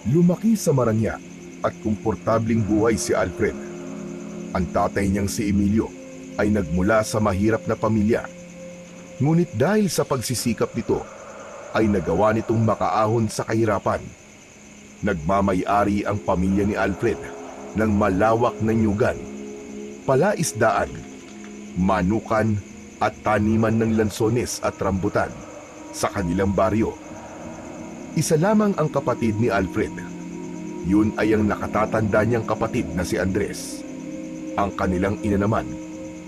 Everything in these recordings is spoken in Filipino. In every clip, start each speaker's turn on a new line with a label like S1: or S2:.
S1: Lumaki sa marangya at komportabling buhay si Alfred. Ang tatay niyang si Emilio ay nagmula sa mahirap na pamilya. Ngunit dahil sa pagsisikap nito, ay nagawa nitong makaahon sa kahirapan. Nagmamay-ari ang pamilya ni Alfred ng malawak na nyugan, palaisdaan, manukan at taniman ng lansones at rambutan sa kanilang baryo. Isa lamang ang kapatid ni Alfred. Yun ay ang nakatatanda niyang kapatid na si Andres. Ang kanilang ina naman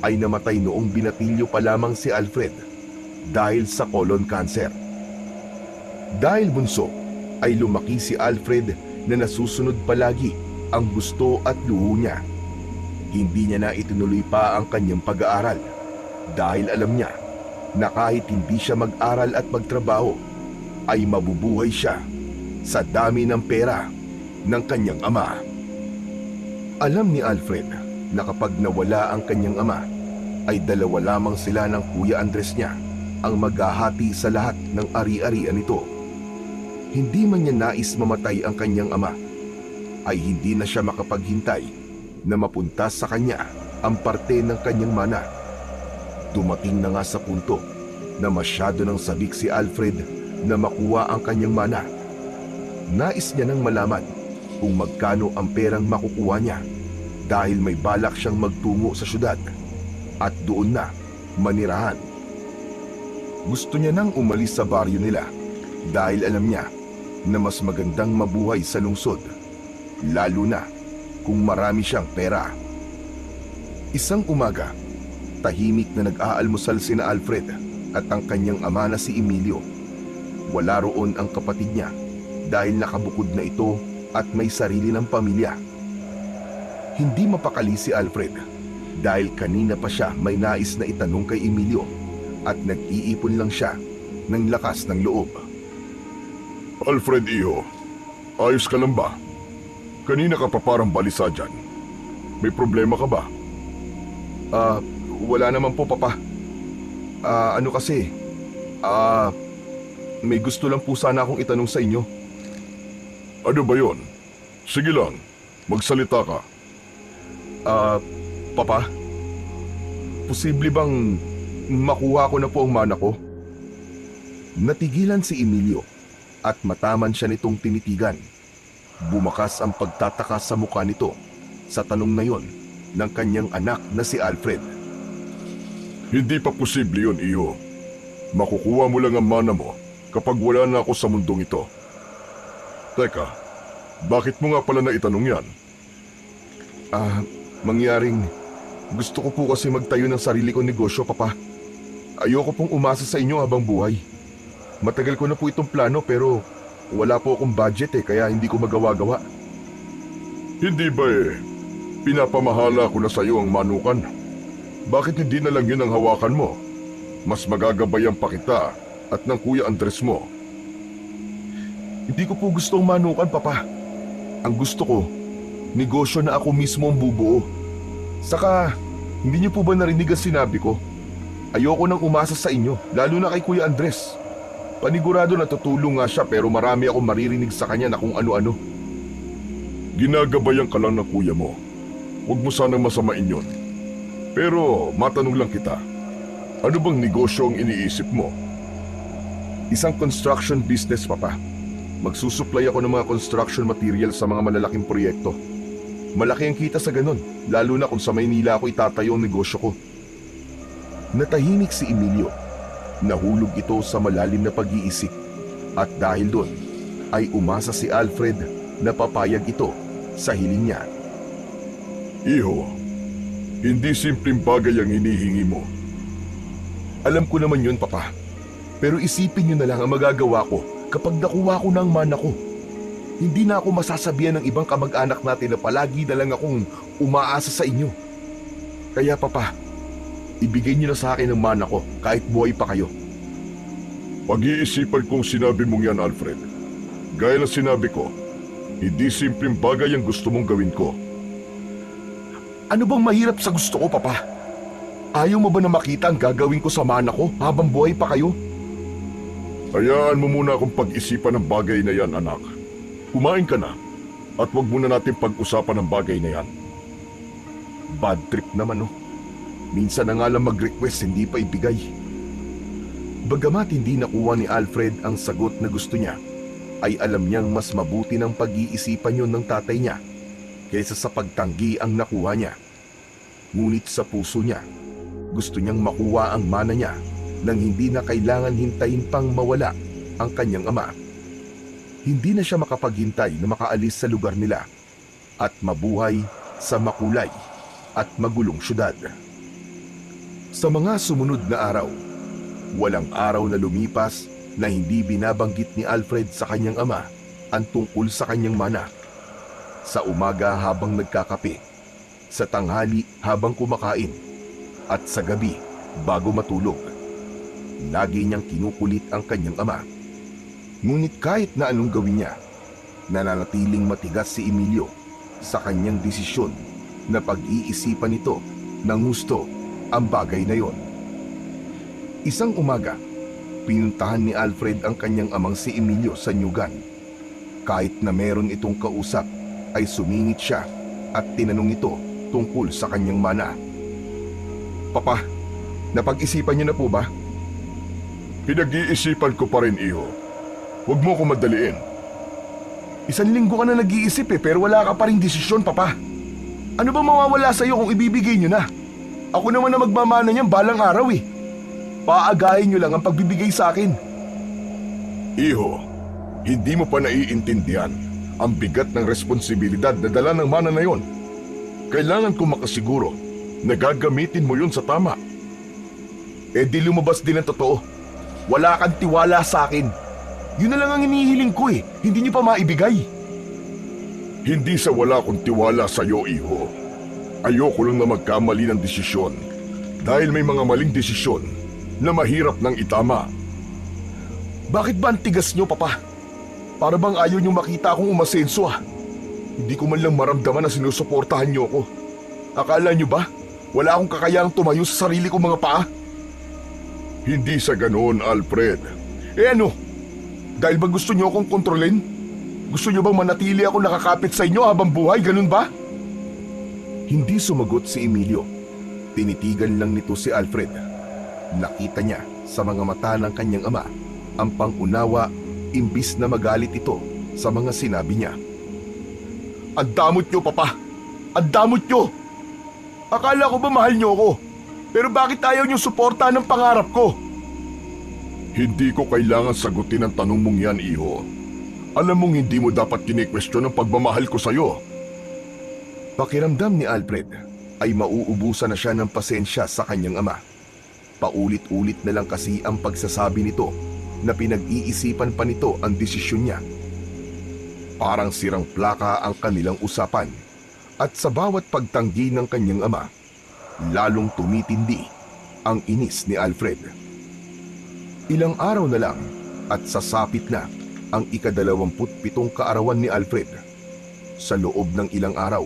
S1: ay namatay noong binatilyo pa lamang si Alfred dahil sa colon cancer. Dahil bunso, ay lumaki si Alfred na nasusunod palagi ang gusto at luho niya. Hindi niya na itinuloy pa ang kanyang pag-aaral dahil alam niya na kahit hindi siya mag-aral at magtrabaho, ay mabubuhay siya sa dami ng pera ng kanyang ama. Alam ni Alfred na kapag nawala ang kanyang ama, ay dalawa lamang sila ng Kuya Andres niya ang maghahati sa lahat ng ari-arian nito. Hindi man niya nais mamatay ang kanyang ama, ay hindi na siya makapaghintay na mapunta sa kanya ang parte ng kanyang mana. Dumating na nga sa punto na masyado nang sabik si Alfred na makuha ang kanyang mana. Nais niya nang malaman kung magkano ang perang makukuha niya dahil may balak siyang magtungo sa syudad at doon na manirahan. Gusto niya nang umalis sa baryo nila dahil alam niya na mas magandang mabuhay sa lungsod, lalo na kung marami siyang pera. Isang umaga, tahimik na nag-aalmusal sina Alfred at ang kanyang ama na si Emilio. Wala roon ang kapatid niya dahil nakabukod na ito at may sarili ng pamilya. Hindi mapakali si Alfred dahil kanina pa siya may nais na itanong kay Emilio at nag-iipon lang siya ng lakas ng loob.
S2: Alfred, iho, ayos ka lang ba? Kanina ka pa parang balisa dyan. May problema ka ba?
S1: Wala naman po, Papa. Ano kasi, may gusto lang po sana akong itanong sa inyo.
S2: Ano ba yon? Sige lang, magsalita ka.
S1: Papa, posible bang makuha ko na po ang mana ko? Natigilan si Emilio at mataman siya nitong tinitigan. Bumakas ang pagtataka sa mukha nito sa tanong na yon ng kanyang anak na si Alfred.
S2: Hindi pa posible yun, iho. Makukuha mo lang ang mana mo kapag wala na ako sa mundong ito. Teka, bakit mo nga pala na itanong yan?
S1: Mangyaring gusto ko po kasi magtayo ng sarili kong negosyo, Papa. Ayoko pong umasa sa inyo habang buhay. Matagal ko na po itong plano pero wala po akong budget kaya hindi ko magawa-gawa.
S2: Hindi ba pinapamahala ko na sa iyo ang manukan? Bakit hindi na lang yun ang hawakan mo? Mas magagabayan pa kita at ng Kuya Andres mo.
S1: Hindi ko po gustong manukan, Papa. Ang gusto ko, negosyo na ako mismo ang bubuo. Saka, hindi niyo po ba narinig ang sinabi ko? Ayoko nang umasa sa inyo, lalo na kay Kuya Andres. Panigurado na tutulong nga siya pero marami akong maririnig sa kanya na kung ano-ano.
S2: Ginagabayan ka lang ng kuya mo. Huwag mo sanang masamain yun. Pero matanong lang kita, ano bang negosyo ang iniisip mo?
S1: Isang construction business, Papa. Magsusupply ako ng mga construction material sa mga malalaking proyekto. Malaki ang kita sa ganun, lalo na kung sa Maynila ako itatayo ang negosyo ko. Natahimik si Emilio. Nahulog ito sa malalim na pag-iisip. At dahil doon, ay umasa si Alfred na papayag ito sa hiling niya.
S2: Iho, hindi simpleng bagay ang hinihingi mo.
S1: Alam ko naman yun, Papa. Pero isipin niyo na lang ang magagawa ko kapag nakuha ko ng mana ko. Hindi na ako masasabihan ng ibang kamag-anak natin na palagi na lang akong umaasa sa inyo. Kaya, Papa, ibigay niyo na sa akin ang mana ko kahit buhay pa kayo.
S2: Pag-iisipan kong sinabi mong yan, Alfred. Gaya ng sinabi ko, hindi simpleng bagay ang gusto mong gawin ko.
S1: Ano bang mahirap sa gusto ko, Papa? Ayaw mo ba na makita ang gagawin ko sa mana ko habang buhay pa kayo?
S2: Hayaan mo muna akong pag-isipan ng bagay na yan, anak. Kumain ka na at wag muna natin pag-usapan ang bagay na yan.
S1: Bad trip naman oh. Minsan na nga lang mag-request, hindi pa ibigay. Bagamat hindi nakuha ni Alfred ang sagot na gusto niya, ay alam niyang mas mabuti ng pag-iisipan yun ng tatay niya kaysa sa pagtanggi ang nakuha niya. Ngunit sa puso niya, gusto niyang makuha ang mana niya nang hindi na kailangan hintayin pang mawala ang kanyang ama. Hindi na siya makapaghintay na makaalis sa lugar nila at mabuhay sa makulay at magulong syudad. Sa mga sumunod na araw, walang araw na lumipas na hindi binabanggit ni Alfred sa kanyang ama ang tungkol sa kanyang mana. Sa umaga habang nagkakape, sa tanghali habang kumakain, at sa gabi bago matulog. Lagi niyang kinukulit ang kanyang ama. Ngunit kahit na anong gawin niya, nananatiling matigas si Emilio sa kanyang desisyon na pag-iisipan nito ng gusto ang bagay na yon. Isang umaga, pinuntahan ni Alfred ang kanyang amang si Emilio sa nyugan. Kahit na meron itong kausap, ay sumingit siya at tinanong ito tungkol sa kanyang mana. Papa, napag-isipan niyo na po ba?
S2: Pinag-iisipan ko pa rin, iho. Huwag mo ko madaliin.
S1: 1 linggo ka na nag-iisip pero wala ka pa rin desisyon, Papa. Ano ba mawawala sa'yo kung ibibigay niyo na? Ako naman na magmamana niyan balang araw eh. Paagahin niyo lang ang pagbibigay sa akin.
S2: Iho, hindi mo pa naiintindihan ang bigat ng responsibilidad na dala ng mana na yon. Kailangan ko makasiguro na gagamitin mo yun sa tama.
S1: Di lumabas din ang totoo. Wala kang tiwala sa akin. Yun na lang ang inihiling ko eh. Hindi niyo pa maibigay.
S2: Hindi sa wala kong tiwala sa iyo, iho. Ayoko lang na magkamali ng desisyon dahil may mga maling desisyon na mahirap nang itama.
S1: Bakit ba ang tigas niyo, Papa? Para bang ayaw niyo makita akong umasenso ah? Hindi ko man lang maramdaman na sinusuportahan niyo ako. Akala niyo ba wala akong kakayahang tumayo sa sarili kong mga paa?
S2: Hindi sa ganoon, Alfred.
S1: Ano? Dahil ba gusto niyo akong kontrolin? Gusto niyo bang manatili ako nakakapit sa inyo habang buhay? Ganun ba? Hindi sumagot si Emilio. Tinitigan lang nito si Alfred. Nakita niya sa mga mata ng kanyang ama ang pangunawa imbis na magalit ito sa mga sinabi niya. Ang damot niyo, Papa! Ang damot niyo! Akala ko ba mahal niyo ako? Pero bakit ayaw niyo suportahan ng pangarap ko?
S2: Hindi ko kailangan sagutin ang tanong mong yan, iho. Alam mong hindi mo dapat kini-question ang pagmamahal ko sa'yo.
S1: Pakiramdam ni Alfred ay mauubusan na siya ng pasensya sa kanyang ama. Paulit-ulit na lang kasi ang pagsasabi nito na pinag-iisipan pa nito ang desisyon niya. Parang sirang plaka ang kanilang usapan at sa bawat pagtanggi ng kanyang ama, lalong tumitindi ang inis ni Alfred. Ilang araw na lang at sasapit na ang ika-27 kaarawan ni Alfred. Sa loob ng ilang araw,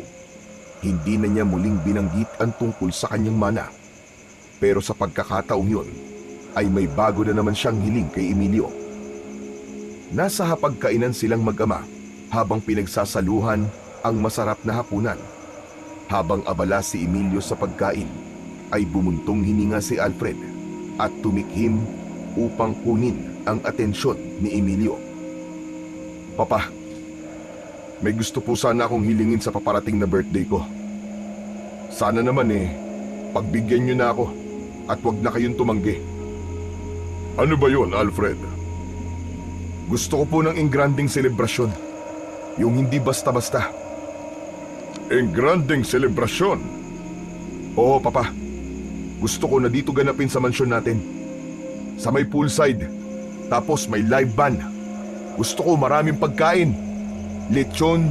S1: hindi na niya muling binanggit ang tungkol sa kanyang mana. Pero sa pagkakataong yun, ay may bago na naman siyang hiling kay Emilio. Nasa hapagkainan silang mag-ama habang pinagsasaluhan ang masarap na hapunan. Habang abala si Emilio sa pagkain, ay bumuntong hininga si Alfred at tumikhim upang kunin ang atensyon ni Emilio. Papa, may gusto po sana akong hilingin sa paparating na birthday ko. Sana naman pagbigyan niyo na ako at wag na kayong tumanggi.
S2: Ano ba yon, Alfred?
S1: Gusto ko po ng engranding selebrasyon. Yung hindi basta-basta.
S2: Engranding selebrasyon?
S1: Oo, Papa. Gusto ko na dito ganapin sa mansyon natin. Sa may poolside. Tapos may live band. Gusto ko maraming pagkain. Lechon,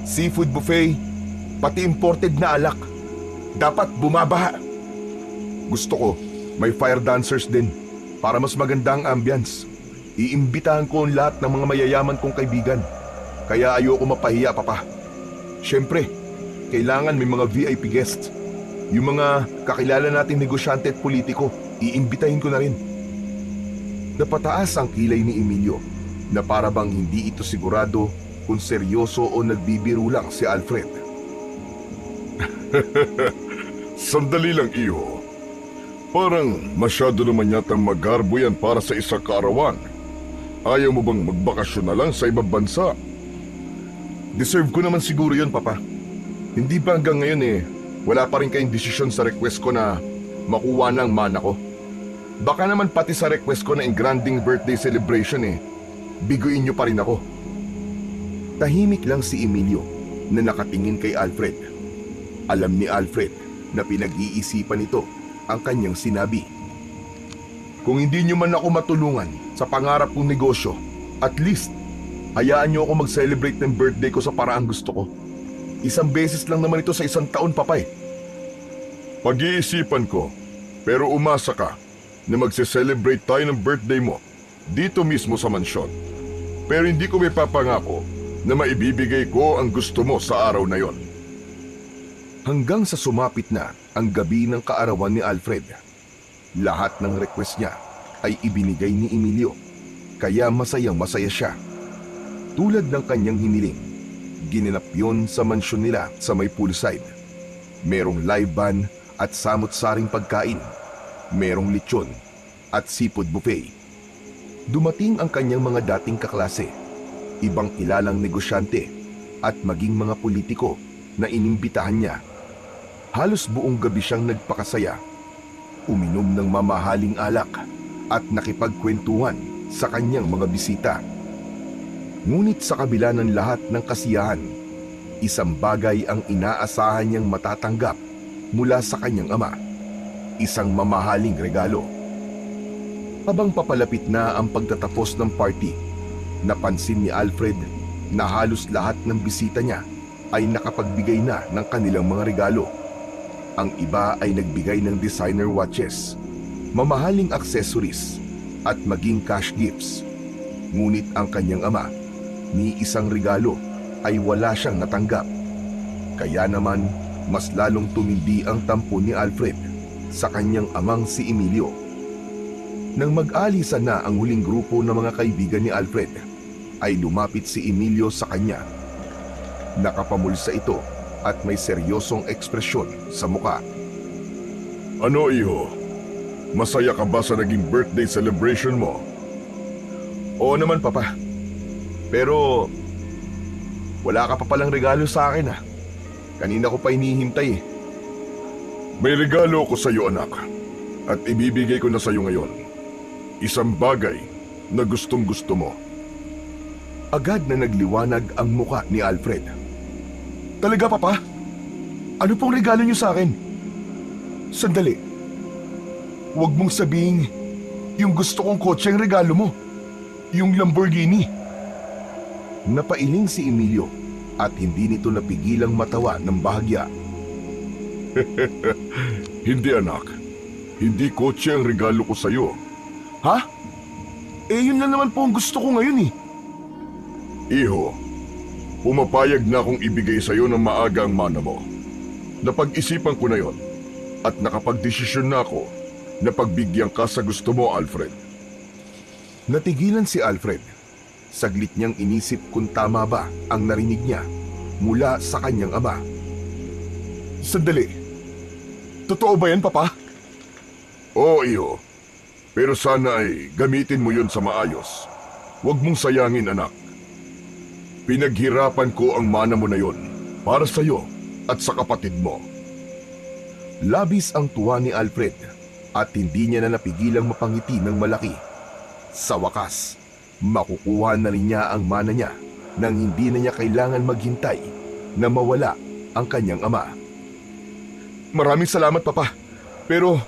S1: seafood buffet, pati imported na alak. Dapat bumabaha. Gusto ko may fire dancers din para mas maganda ang ambience. Iimbitahan ko ang lahat ng mga mayayaman kong kaibigan. Kaya ayoko mapahiya, Papa. Siyempre, kailangan may mga VIP guests. Yung mga kakilala nating negosyante at politiko, iimbitahin ko na rin. Napataas ang kilay ni Emilio na para bang hindi ito sigurado kung seryoso o nagbibiro lang si Alfred.
S2: Sandali lang, iho. Parang masyado naman yatang magarbo yan para sa isang kaarawan. Ayaw mo bang magbakasyon na lang sa ibang bansa?
S1: Deserve ko naman siguro yun, Papa. Hindi ba hanggang ngayon wala pa rin kayong desisyon sa request ko na makuha ng mana ko? Baka naman pati sa request ko na engranding birthday celebration biguin niyo pa rin ako. Tahimik lang si Emilio na nakatingin kay Alfred. Alam ni Alfred na pinag-iisipan nito ang kanyang sinabi. Kung hindi niyo man ako matulungan sa pangarap kong negosyo, at least hayaan niyo ako mag-celebrate ng birthday ko sa paraang gusto ko. Isang beses lang naman ito sa isang taon, Papa.
S2: Pag-iisipan ko, pero umasa ka na magse-celebrate tayo ng birthday mo dito mismo sa mansyon. Pero hindi ko may papangako na maibibigay ko ang gusto mo sa araw na yon.
S1: Hanggang sa sumapit na ang gabi ng kaarawan ni Alfred, lahat ng request niya ay ibinigay ni Emilio, kaya masayang-masaya siya. Tulad ng kanyang hiniling, ginanap yun sa mansyon nila sa may poolside. Merong live band at samot-saring pagkain, merong lechon at seafood buffet. Dumating ang kanyang mga dating kaklase, ibang kilalang negosyante at maging mga politiko na inimbitahan niya. Halos buong gabi siyang nagpakasaya, uminom ng mamahaling alak at nakipagkwentuhan sa kanyang mga bisita. Ngunit sa kabila ng lahat ng kasiyahan, isang bagay ang inaasahan niyang matatanggap mula sa kanyang ama, isang mamahaling regalo. Habang papalapit na ang pagtatapos ng party, napansin ni Alfred na halos lahat ng bisita niya ay nakapagbigay na ng kanilang mga regalo. Ang iba ay nagbigay ng designer watches, mamahaling accessories at maging cash gifts. Ngunit ang kanyang ama, ni isang regalo ay wala siyang natanggap. Kaya naman mas lalong tumindi ang tampo ni Alfred sa kanyang amang si Emilio. Nang mag-alisan na ang huling grupo ng mga kaibigan ni Alfred, ay lumapit si Emilio sa kanya. Nakapamulsa ito at may seryosong ekspresyon sa muka.
S2: Ano, iho? Masaya ka ba sa naging birthday celebration mo?
S1: Oo naman, Papa. Pero wala ka pa palang regalo sa akin. Kanina ko pa hinihintay.
S2: May regalo ko sa iyo, anak. At ibibigay ko na sa iyo ngayon. Isang bagay na gustong-gusto mo.
S1: Agad na nagliwanag ang muka ni Alfred. Talaga, Papa? Ano pong regalo niyo sa akin? Sandali. Huwag mong sabihin yung gusto kong kotse ang regalo mo. Yung Lamborghini. Napailing si Emilio at hindi nito napigilang matawa ng bahagya.
S2: Hindi, anak. Hindi kotse ang regalo ko sa iyo.
S1: Ha? Yun lang naman po ang gusto ko ngayon
S2: Iho, pumapayag na akong ibigay sa iyo ng maaga ang mana mo. Napag-isipan ko na yon at nakapag-desisyon na ako na pagbigyan ka sa gusto mo, Alfred.
S1: Natigilan si Alfred. Saglit niyang inisip kung tama ba ang narinig niya mula sa kanyang ama. Sandali. Totoo ba yan, Papa?
S2: Oo, iho. Pero sana ay gamitin mo yon sa maayos. Huwag mong sayangin, anak. Pinaghirapan ko ang mana mo na yon para sa iyo at sa kapatid mo.
S1: Labis ang tuwa ni Alfred at hindi niya na napigilang mapangiti ng malaki. Sa wakas, makukuha na rin niya ang mana niya nang hindi na niya kailangan maghintay na mawala ang kanyang ama. Maraming salamat, Papa. Pero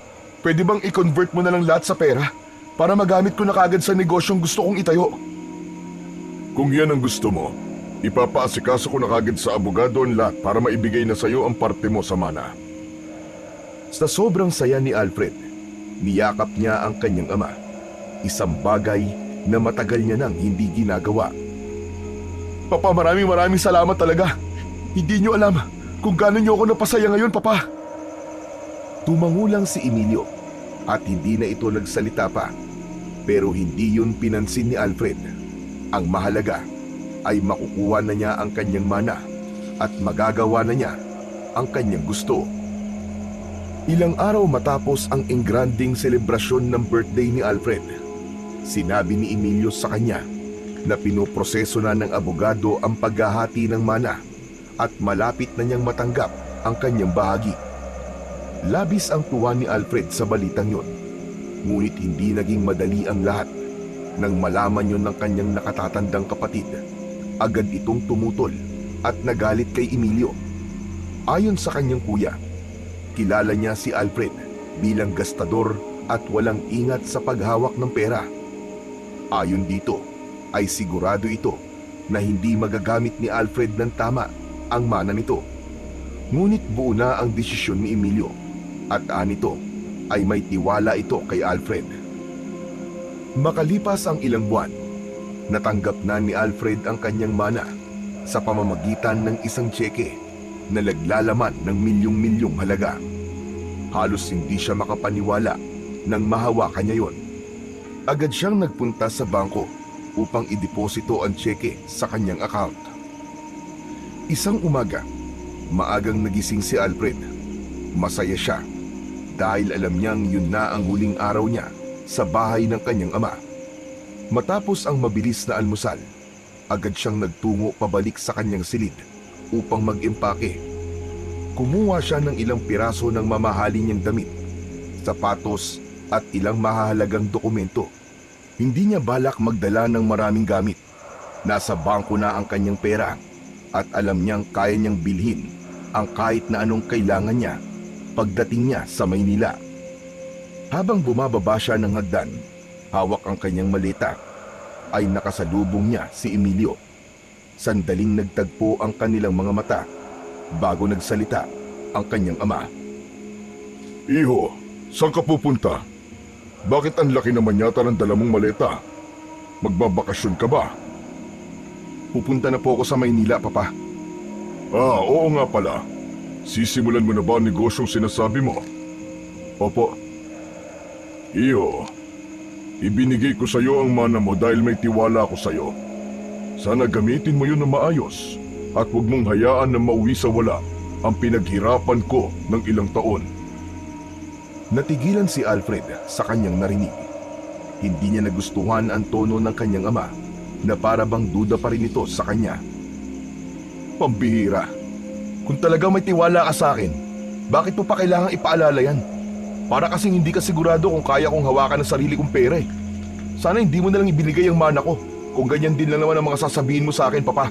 S1: pwede bang i-convert mo na lang lahat sa pera para magamit ko na kagad sa negosyong gusto kong itayo?
S2: Kung yan ang gusto mo, ipapaasikaso ko na kagad sa abogado ang lahat para maibigay na sa iyo ang parte mo sa mana.
S1: Sa sobrang saya ni Alfred, niyakap niya ang kanyang ama. Isang bagay na matagal niya nang hindi ginagawa. Papa, maraming salamat talaga. Hindi niyo alam kung gaano niyo ako napasaya ngayon, Papa. Tumangulang si Emilio at hindi na ito nagsalita pa. Pero hindi yun pinansin ni Alfred. Ang mahalaga, ay makukuha na niya ang kanyang mana at magagawa na niya ang kanyang gusto. Ilang araw matapos ang engranding selebrasyon ng birthday ni Alfred, sinabi ni Emilio sa kanya na pinoproseso na ng abogado ang paghahati ng mana at malapit na niyang matanggap ang kanyang bahagi. Labis ang tuwa ni Alfred sa balitang yon, ngunit hindi naging madali ang lahat. Nang malaman yon ng kanyang nakatatandang kapatid, agad itong tumutol at nagalit kay Emilio. Ayon sa kanyang kuya, kilala niya si Alfred bilang gastador at walang ingat sa paghawak ng pera. Ayon dito, ay sigurado ito na hindi magagamit ni Alfred ng tama ang mana nito. Ngunit buo na ang desisyon ni Emilio at anito ay may tiwala ito kay Alfred. Makalipas ang ilang buwan, natanggap na ni Alfred ang kanyang mana sa pamamagitan ng isang tseke na naglalaman ng milyong-milyong halaga. Halos hindi siya makapaniwala nang mahawakan niya yon. Agad siyang nagpunta sa bangko upang ideposito ang tseke sa kanyang account. Isang umaga, maagang nagising si Alfred. Masaya siya dahil alam niyang yun na ang huling araw niya sa bahay ng kanyang ama. Matapos ang mabilis na almusal, agad siyang nagtungo pabalik sa kanyang silid upang mag-impake. Kumuha siya ng ilang piraso ng mamahalin niyang damit, sapatos at ilang mahahalagang dokumento. Hindi niya balak magdala ng maraming gamit. Nasa bangko na ang kanyang pera at alam niyang kaya niyang bilhin ang kahit na anong kailangan niya pagdating niya sa Maynila. Habang bumababa siya ng hagdan, hawak ang kanyang maleta, ay nakasalubong niya si Emilio. Sandaling nagtagpo ang kanilang mga mata bago nagsalita ang kanyang ama.
S2: Iho, saan ka pupunta? Bakit ang laki naman yata ng dala mong maleta? Magbabakasyon ka ba?
S1: Pupunta na po ako sa Maynila, Papa.
S2: Oo nga pala. Sisimulan mo na ba ang negosyong sinasabi mo?
S1: Opo.
S2: Iho, ibinigay ko sa iyo ang mana mo dahil may tiwala ako sa iyo. Sana gamitin mo yun na maayos at huwag mong hayaan na mauwi sa wala ang pinaghirapan ko ng ilang taon.
S1: Natigilan si Alfred sa kanyang narinig. Hindi niya nagustuhan ang tono ng kanyang ama na para bang duda pa rin ito sa kanya. Pambihira. Kung talaga may tiwala ka sa akin, bakit mo pa kailangang ipaalala yan? Para kasing hindi ka sigurado kung kaya kong hawakan ang sarili kong pera eh. Sana hindi mo na lang ibinigay ang mana ko kung ganyan din lang naman ang mga sasabihin mo sa akin, Papa.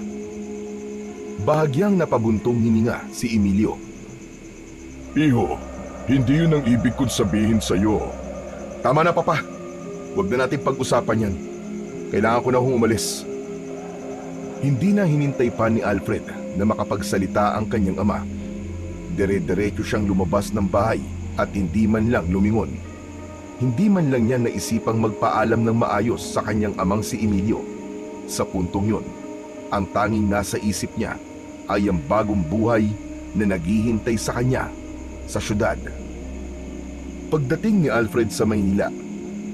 S1: Bahagyang napabuntong hininga si Emilio.
S2: Iho, hindi yun ang ibig kong sabihin sa iyo.
S1: Tama na, Papa. Huwag na natin pag-usapan yan. Kailangan ko na umalis. Hindi na hinintay pa ni Alfred na makapagsalita ang kanyang ama. Dire-diretso siyang lumabas ng bahay at hindi man lang lumingon. Hindi man lang niya naisipang magpaalam ng maayos sa kanyang amang si Emilio. Sa puntong yon, ang tanging nasa isip niya ay ang bagong buhay na naghihintay sa kanya sa syudad. Pagdating ni Alfred sa Maynila,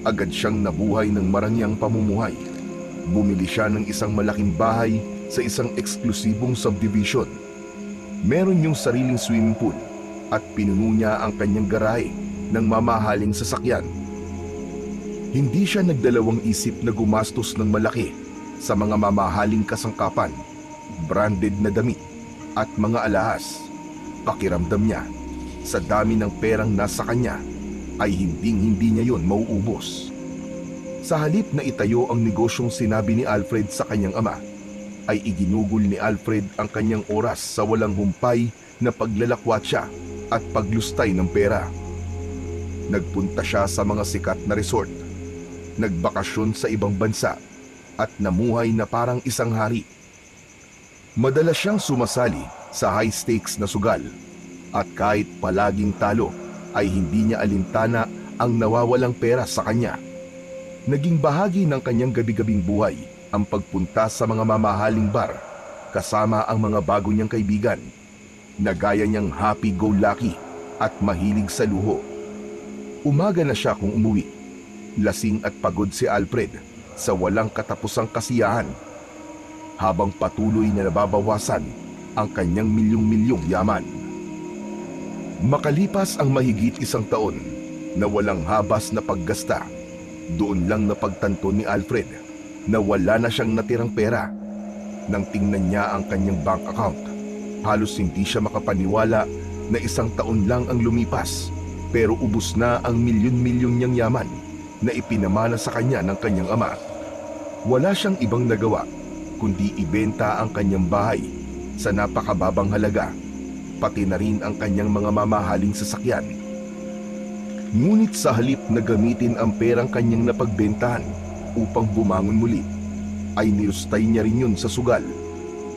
S1: agad siyang nabuhay ng marangyang pamumuhay. Bumili siya ng isang malaking bahay sa isang eksklusibong subdivision. Meron yung sariling swimming pool at pinuno niya ang kanyang garahe ng mamahaling sasakyan. Hindi siya nagdalawang isip na gumastos ng malaki sa mga mamahaling kasangkapan, branded na damit at mga alahas. Pakiramdam niya, sa dami ng perang nasa kanya, ay hindi niya yon mauubos. Sa halip na itayo ang negosyong sinabi ni Alfred sa kanyang ama, ay iginugol ni Alfred ang kanyang oras sa walang humpay na paglalakwatsa at paglustay ng pera. Nagpunta siya sa mga sikat na resort, nagbakasyon sa ibang bansa at namuhay na parang isang hari. Madalas siyang sumasali sa high-stakes na sugal at kahit palaging talo ay hindi niya alintana ang nawawalang pera sa kanya. Naging bahagi ng kanyang gabi-gabing buhay ang pagpunta sa mga mamahaling bar kasama ang mga bago niyang kaibigan na gaya niyang happy-go-lucky at mahilig sa luho. Umaga na siya kung umuwi. Lasing at pagod si Alfred sa walang katapusang kasiyahan. habang patuloy na nababawasan ang kanyang milyong-milyong yaman. Makalipas ang mahigit 1 taon na walang habas na paggasta, doon lang napagtanto ni Alfred na wala na siyang natirang pera. Nang tingnan niya ang kanyang bank account, halos hindi siya makapaniwala na 1 taon lang ang lumipas, pero ubos na ang milyon-milyon niyang yaman na ipinamana sa kanya ng kanyang ama. Wala siyang ibang nagawa kundi ibenta ang kanyang bahay sa napakababang halaga, pati na rin ang kanyang mga mamahaling sasakyan. Ngunit sa halip na gamitin ang perang kanyang napagbentahan upang bumangon muli, ay nilustay niya rin yun sa sugal,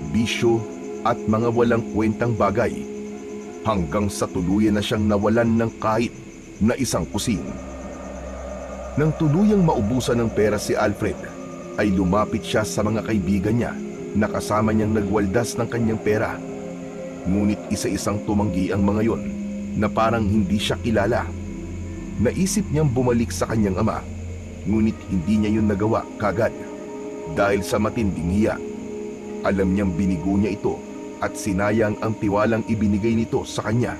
S1: bisyo at mga walang kwentang bagay, hanggang sa tuluyan na siyang nawalan ng kahit na isang kusing. Nang tuluyang maubusan ng pera si Alfred, ay lumapit siya sa mga kaibigan niya na kasama niyang nagwaldas ng kanyang pera. Ngunit isa-isang tumanggi ang mga yon na parang hindi siya kilala. Naisip niyang bumalik sa kanyang ama, ngunit hindi niya yun nagawa kagad dahil sa matinding hiya. Alam niyang binigo niya ito at sinayang ang tiwalang ibinigay nito sa kanya.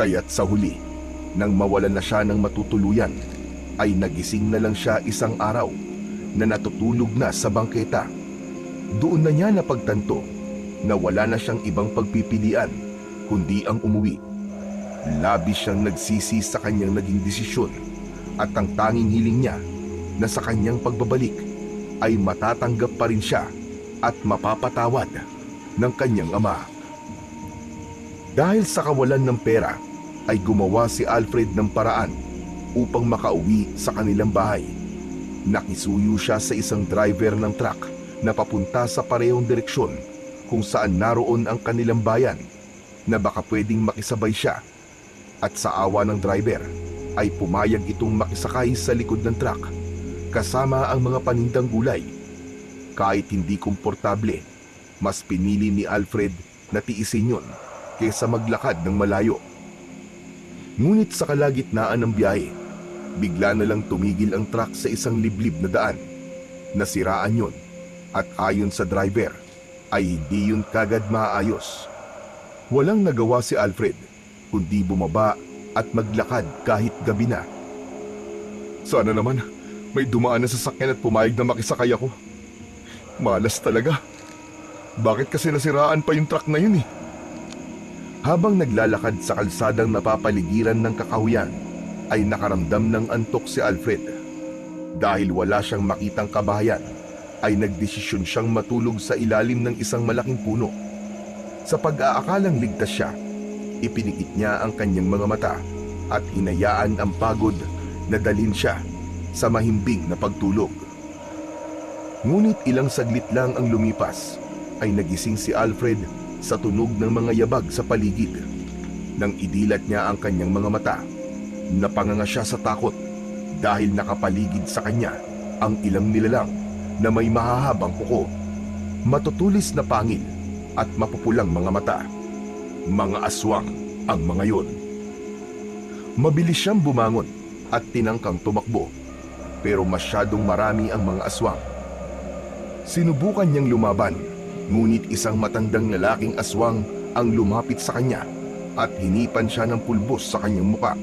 S1: Kaya't sa huli, nang mawalan na siya ng matutuluyan, ay nagising na lang siya isang araw na natutulog na sa bangketa. Doon na niya napagtanto na wala na siyang ibang pagpipilian kundi ang umuwi. Labis siyang nagsisi sa kanyang naging desisyon, at ang tanging hiling niya na sa kanyang pagbabalik ay matatanggap pa rin siya at mapapatawad ng kanyang ama. Dahil sa kawalan ng pera, ay gumawa si Alfred ng paraan upang makauwi sa kanilang bahay. Nakisuyo siya sa isang driver ng truck na papunta sa parehong direksyon kung saan naroon ang kanilang bayan, na baka pwedeng makisabay siya. At sa awa ng driver, ay pumayag itong makisakay sa likod ng truck kasama ang mga panindang gulay. Kahit hindi komportable, mas pinili ni Alfred na tiisin yun kaysa maglakad ng malayo. Ngunit sa kalagitnaan ng biyahe, bigla na lang tumigil ang truck sa isang liblib na daan. Nasiraan yun, at ayon sa driver, ay hindi yun kagad maayos. Walang nagawa si Alfred kundi bumaba at maglakad kahit gabi na. Sana naman may dumaan na sasakyan at pumayag na makisakay ako. Malas talaga. Bakit kasi nasiraan pa yung truck na yun eh? Habang naglalakad sa kalsadang napapaligiran ng kakahuyan, ay nakaramdam ng antok si Alfred. Dahil wala siyang makitang kabahayan, ay nagdesisyon siyang matulog sa ilalim ng isang malaking puno. Sa pag-aakalang ligtas siya, ipinikit niya ang kanyang mga mata at hinayaan ang pagod na dalhin siya sa mahimbing na pagtulog. Ngunit ilang saglit lang ang lumipas, ay nagising si Alfred sa tunog ng mga yabag sa paligid. Nang idilat niya ang kanyang mga mata, napanganga siya sa takot dahil nakapaligid sa kanya ang ilang nilalang na may mahahabang kuko, matutulis na pangil at mapupulang mga mata. Mga aswang ang mga yun. Mabilis siyang bumangon at tinangkang tumakbo, pero masyadong marami ang mga aswang. Sinubukan niyang lumaban, ngunit isang matandang lalaking aswang ang lumapit sa kanya at hinipan siya ng pulbos sa kanyang muka.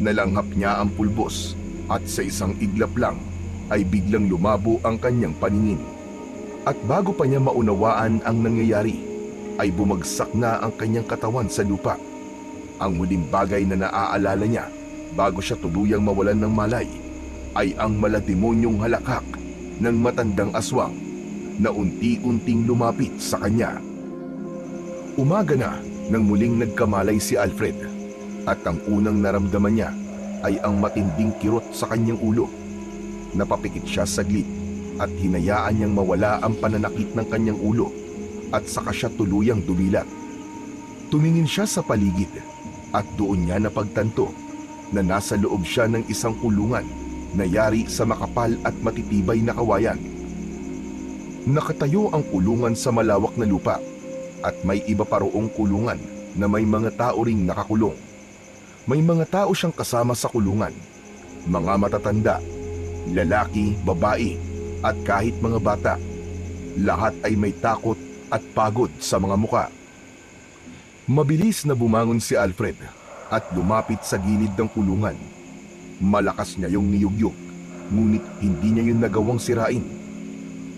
S1: Nalanghap niya ang pulbos at sa isang iglap lang ay biglang lumabo ang kanyang paningin. At bago pa niya maunawaan ang nangyayari, ay bumagsak na ang kanyang katawan sa lupa. Ang huling bagay na naaalala niya bago siya tuluyang mawalan ng malay ay ang malademonyong halakhak ng matandang aswang na unti-unting lumapit sa kanya. Umaga na nang muling nagkamalay si Alfred, at ang unang naramdaman niya ay ang matinding kirot sa kanyang ulo. Napapikit siya saglit at hinayaan niyang mawala ang pananakit ng kanyang ulo, at saka siya tuluyang dumilat. Tumingin siya sa paligid at doon niya napagtanto na nasa loob siya ng isang kulungan na yari sa makapal at matitibay na kawayan. Nakatayo ang kulungan sa malawak na lupa, at may iba pa roong kulungan na may mga tao ring nakakulong. May mga tao siyang kasama sa kulungan, mga matatanda, lalaki, babae, at kahit mga bata. Lahat ay may takot at pagod sa mga muka. Mabilis na bumangon si Alfred at lumapit sa gilid ng kulungan. Malakas niya yung niyugyug, ngunit hindi niya yun nagawang sirain.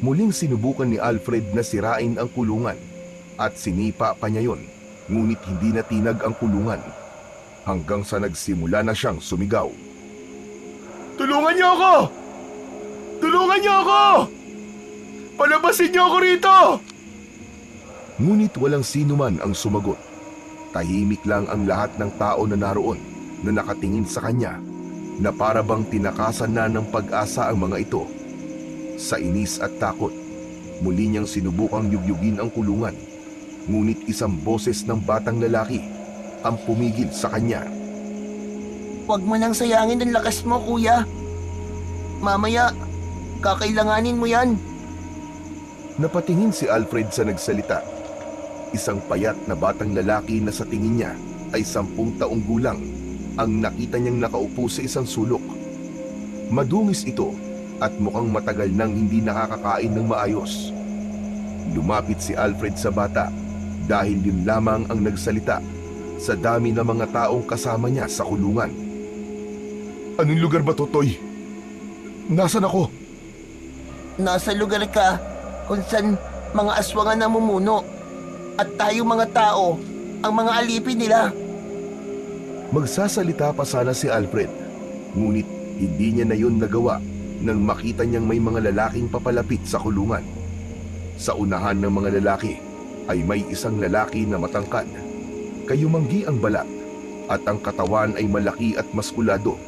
S1: Muling sinubukan ni Alfred na sirain ang kulungan at sinipa pa niya yun, ngunit hindi natinag ang kulungan. Hanggang sa nagsimula na siyang sumigaw. "Tulungan niyo ako! Tulungan niyo ako! Palabasin niyo ako rito!" Ngunit walang sino man ang sumagot. Tahimik lang ang lahat ng tao na naroon na nakatingin sa kanya, na para bang tinakasan na ng pag-asa ang mga ito. Sa inis at takot, muli niyang sinubukang yugyugin ang kulungan, ngunit isang boses ng batang lalaki ang pumigil sa kanya.
S3: Huwag mo nang sayangin ang lakas mo, kuya. Mamaya, kakailanganin mo yan.
S1: Napatingin si Alfred sa nagsalita. Isang payat na batang lalaki na sa tingin niya ay 10 taong gulang ang nakita niyang nakaupo sa isang sulok. Madungis ito at mukhang matagal nang hindi nakakakain ng maayos. Lumapit si Alfred sa bata dahil yun lamang ang nagsalita sa dami ng mga taong kasama niya sa kulungan. "Anong lugar ba to, Toy? Nasaan ako?"
S3: Nasa lugar ka kung saan mga aswangan ang mumuno at tayo mga tao ang mga alipin nila.
S1: Magsasalita pa sana si Alfred, ngunit hindi niya na yun nagawa nang makita niyang may mga lalaking papalapit sa kulungan. Sa unahan ng mga lalaki ay may isang lalaki na matangkad. Kayumanggi ang balat at ang katawan ay malaki at maskulado.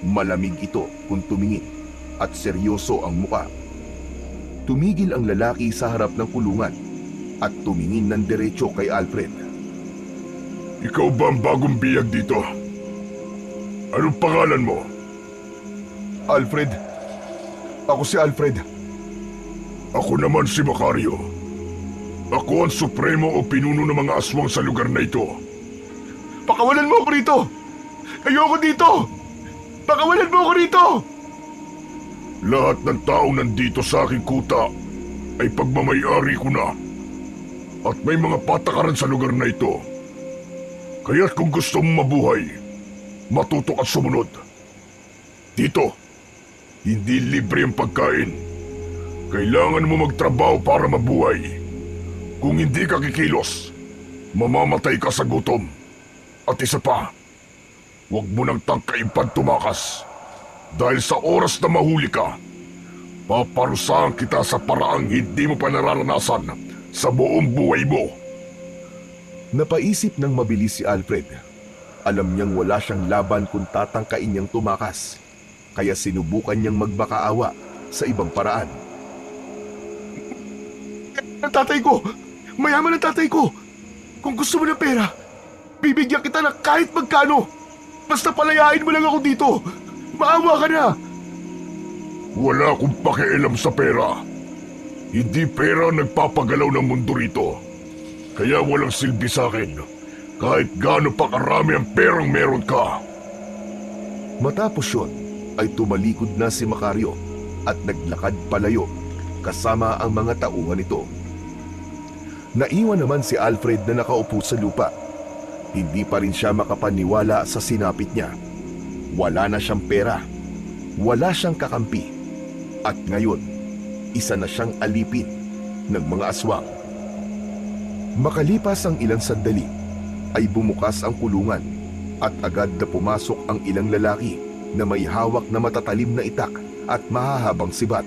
S1: Malamig ito kung tumingin at seryoso ang muka. Tumigil ang lalaki sa harap ng kulungan at tumingin ng diretso kay Alfred.
S2: Ikaw ba ang bagong biyag dito? Anong pangalan mo?
S1: Alfred. Ako si Alfred.
S2: Ako naman si Macario. Ako ang supremo o pinuno ng mga aswang sa lugar na ito.
S1: Pakawalan mo ako rito! Ayoko dito! Pakawalan mo ako rito!
S2: Lahat ng taong nandito sa aking kuta ay pagmamayari ko na. At may mga patakaran sa lugar na ito. Kaya't kung gusto mong mabuhay, matutok at sumunod. Dito, hindi libre ang pagkain. Kailangan mo magtrabaho para mabuhay. Kung hindi ka kikilos, mamamatay ka sa gutom. At isa pa, huwag mo nang tangkain pag tumakas. Dahil sa oras na mahuli ka, paparusahan kita sa paraang hindi mo pa nararanasan sa buong buhay mo.
S1: Napaisip ng mabilis si Alfred. Alam niyang wala siyang laban kung tatangkain niyang tumakas, kaya sinubukan niyang magmakaawa sa ibang paraan. "Ang tatay ko! Mayaman ang tatay ko! Kung gusto mo ng pera, bibigyan kita ng kahit magkano! Basta palayain mo lang ako dito! Maawa ka na!"
S2: Wala akong pakialam sa pera. Hindi pera ang nagpapagalaw ng mundo rito. Kaya walang silbi sa akin kahit gaano pa karami ang perang meron ka.
S1: Matapos yun, ay tumalikod na si Macario at naglakad palayo kasama ang mga tauhan nito. Naiwan naman si Alfred na nakaupo sa lupa. Hindi pa rin siya makapaniwala sa sinapit niya. Wala na siyang pera, wala siyang kakampi, at ngayon, isa na siyang alipin ng mga aswang. Makalipas ang ilang sandali, ay bumukas ang kulungan at agad na pumasok ang ilang lalaki na may hawak na matatalim na itak at mahahabang sibat.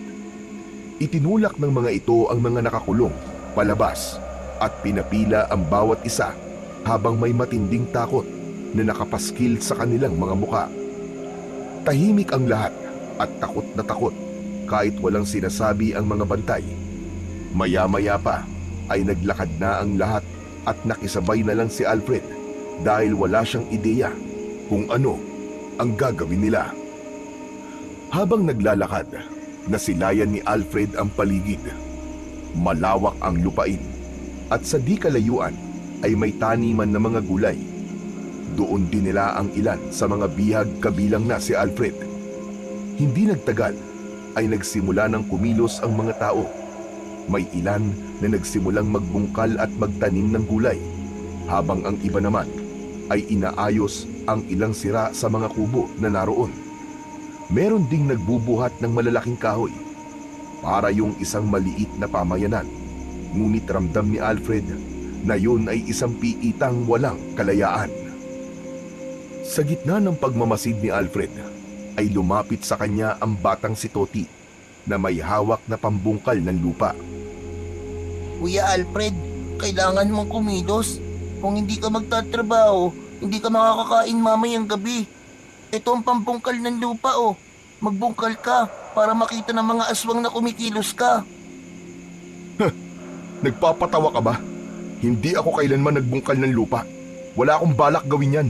S1: Itinulak ng mga ito ang mga nakakulong palabas at pinapila ang bawat isa habang may matinding takot na nakapaskil sa kanilang mga muka. Tahimik ang lahat at takot na takot kahit walang sinasabi ang mga bantay. Maya-maya pa ay naglakad na ang lahat at nakisabay na lang si Alfred dahil wala siyang ideya kung ano ang gagawin nila. Habang naglalakad, nasilayan ni Alfred ang paligid. Malawak ang lupain at sa di kalayuan ay may taniman na mga gulay. Doon din nila ang ilan sa mga bihag kabilang na si Alfred. Hindi nagtagal ay nagsimula ng kumilos ang mga tao. May ilan na nagsimulang magbungkal at magtanim ng gulay, habang ang iba naman ay inaayos ang ilang sira sa mga kubo na naroon. Meron ding nagbubuhat ng malalaking kahoy para yung isang maliit na pamayanan. Ngunit ramdam ni Alfred na yun ay isang piitang walang kalayaan. Sa gitna ng pagmamasid ni Alfred ay lumapit sa kanya ang batang si Toti na may hawak na pambungkal ng lupa.
S3: Kuya Alfred, kailangan mong kumilos. Kung hindi ka magtatrabaho, hindi ka makakakain mamayang gabi. Ito ang pambungkal ng lupa oh. Magbungkal ka para makita ng mga aswang na kumikilos ka.
S1: Nagpapatawa ka ba? Hindi ako kailanman nagbungkal ng lupa. Wala akong balak gawin yan.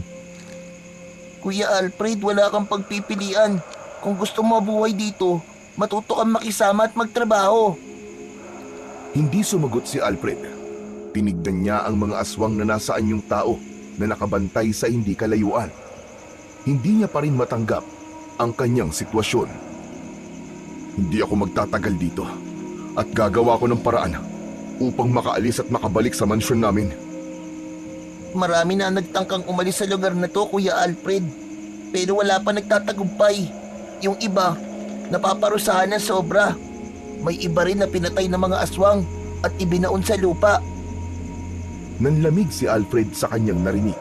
S3: Kuya Alfred, wala kang pagpipilian. Kung gusto mo mabuhay dito, matuto kang makisama at magtrabaho.
S1: Hindi sumagot si Alfred. Tinignan niya ang mga aswang na nasaan yung tao na nakabantay sa hindi kalayuan. Hindi niya pa rin matanggap ang kanyang sitwasyon. Hindi ako magtatagal dito at gagawa ko ng paraan upang makaalis at makabalik sa mansyon namin.
S3: Marami na nagtangkang umalis sa lugar na to, Kuya Alfred. Pero wala pa nagtatagumpay. Yung iba, napaparusahan ng sobra. May iba rin na pinatay ng mga aswang at ibinaon sa lupa.
S1: Nanlamig si Alfred sa kanyang narinig.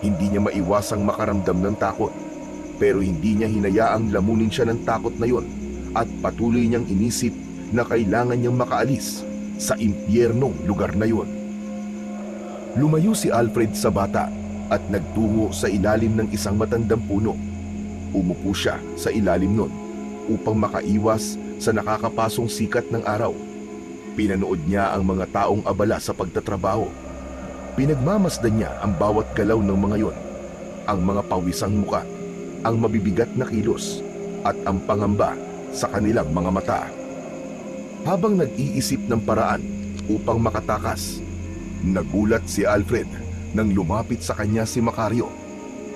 S1: Hindi niya maiwasang makaramdam ng takot. Pero hindi niya hinayaang lamunin siya ng takot na yon at patuloy niyang inisip na kailangan niyang makaalis sa impyernong lugar na yon. Lumayo si Alfred sa bata at nagtungo sa ilalim ng isang matandang puno. Umupo siya sa ilalim nun upang makaiwas sa nakakapasong sikat ng araw. Pinanood niya ang mga taong abala sa pagtatrabaho. Pinagmamasdan niya ang bawat galaw ng mga yon, ang mga pawisang muka, ang mabibigat na kilos at ang pangamba sa kanilang mga mata. Habang nag-iisip ng paraan upang makatakas, nagulat si Alfred nang lumapit sa kanya si Macario.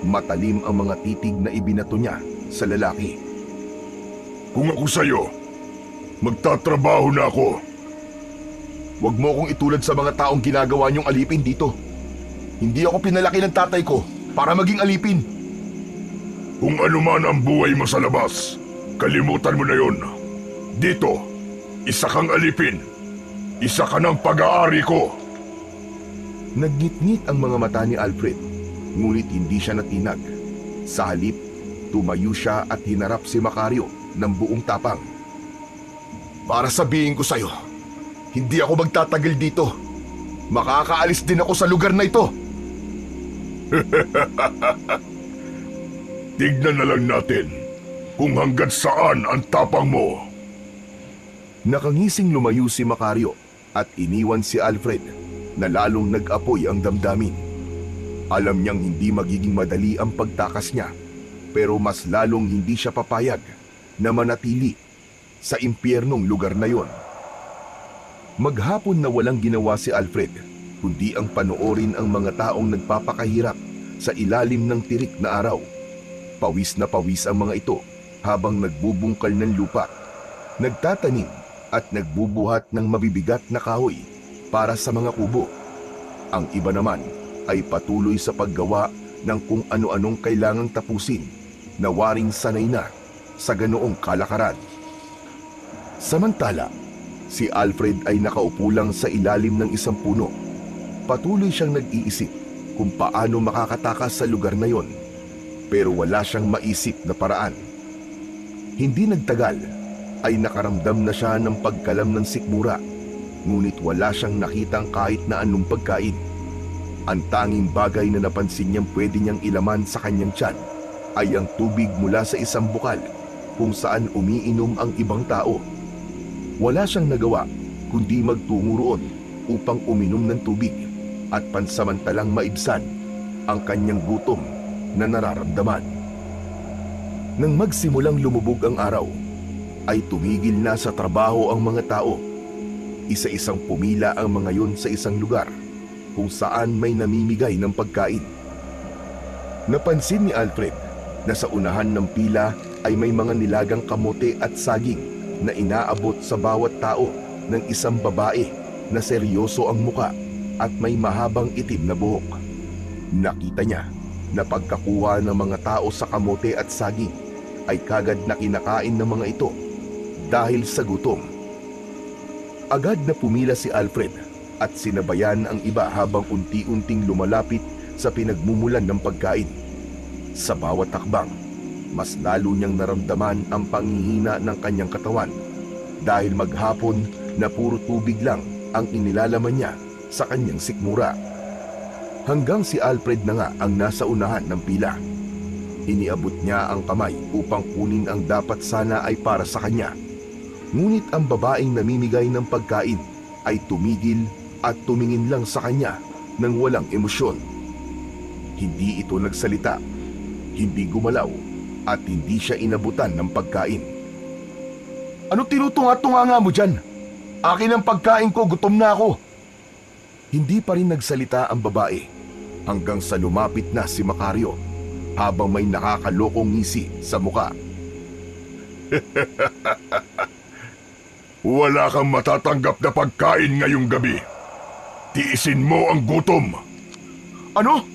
S1: Matalim ang mga titig na ibinato niya sa lalaki.
S2: Kung ako sa'yo, magtatrabaho na ako.
S1: Huwag mo akong itulad sa mga taong ginagawa niyong alipin dito. Hindi ako pinalaki ng tatay ko para maging alipin.
S2: Kung ano man ang buhay mo sa labas, kalimutan mo na yon. Dito, isa kang alipin. Isa ka ng pag-aari ko.
S1: Nagngit-ngit ang mga mata ni Alfred, ngunit hindi siya natinag. Sa halip, tumayo siya at hinarap si Macario ng buong tapang. Para sabihin ko sa'yo, hindi ako magtatagal dito. Makakaalis din ako sa lugar na ito.
S2: Tignan na lang natin kung hanggang saan ang tapang mo.
S1: Nakangising lumayo si Macario at iniwan si Alfred na lalong nag-apoy ang damdamin. Alam niyang hindi magiging madali ang pagtakas niya, pero mas lalong hindi siya papayag na manatili sa impyernong lugar na yon. Maghapon na walang ginawa si Alfred, kundi ang panoorin ang mga taong nagpapakahirap sa ilalim ng tirik na araw. Pawis na pawis ang mga ito habang nagbubungkal ng lupa, nagtatanim at nagbubuhat ng mabibigat na kahoy para sa mga kubo. Ang iba naman ay patuloy sa paggawa ng kung ano-anong kailangang tapusin na waring sanay na sa ganoong kalakaran. Samantala, si Alfred ay nakaupo lang sa ilalim ng isang puno. Patuloy siyang nag-iisip kung paano makakatakas sa lugar na yon, pero wala siyang maisip na paraan. Hindi nagtagal ay nakaramdam na siya ng pagkalam ng sikmura, ngunit wala siyang nakitang kahit na anong pagkain. Ang tanging bagay na napansin niyang pwede niyang ilaman sa kanyang tiyan ay ang tubig mula sa isang bukal kung saan umiinom ang ibang tao. Wala siyang nagawa kundi magtungo roon upang uminom ng tubig at pansamantalang maibsan ang kanyang gutom na nararamdaman. Nang magsimulang lumubog ang araw, ay tumigil na sa trabaho ang mga tao. Isa-isang pumila ang mga yon sa isang lugar kung saan may namimigay ng pagkain. Napansin ni Alfred na sa unahan ng pila ay may mga nilagang kamote at saging na inaabot sa bawat tao ng isang babae na seryoso ang muka at may mahabang itim na buhok. Nakita niya na pagkakuha ng mga tao sa kamote at saging ay kagad na kinakain ng mga ito dahil sa gutom. Agad na pumila si Alfred at sinabayan ang iba habang unti-unting lumalapit sa pinagmumulan ng pagkain. Sa bawat takbang, mas lalo niyang naramdaman ang panghihina ng kanyang katawan dahil maghapon na puro tubig lang ang inilalaman niya sa kanyang sikmura. Hanggang si Alfred na nga ang nasa unahan ng pila. Iniabot niya ang kamay upang kunin ang dapat sana ay para sa kanya. Ngunit ang babaeng namimigay ng pagkain ay tumigil at tumingin lang sa kanya ng walang emosyon. Hindi ito nagsalita, hindi gumalaw, at hindi siya inabutan ng pagkain. Ano tinutunga-tunga mo dyan? Akin ang pagkain ko, gutom na ako. Hindi pa rin nagsalita ang babae hanggang sa lumapit na si Macario habang may nakakalokong ngisi sa muka.
S2: Wala kang matatanggap na pagkain ngayong gabi. Tiisin mo ang gutom.
S1: Ano?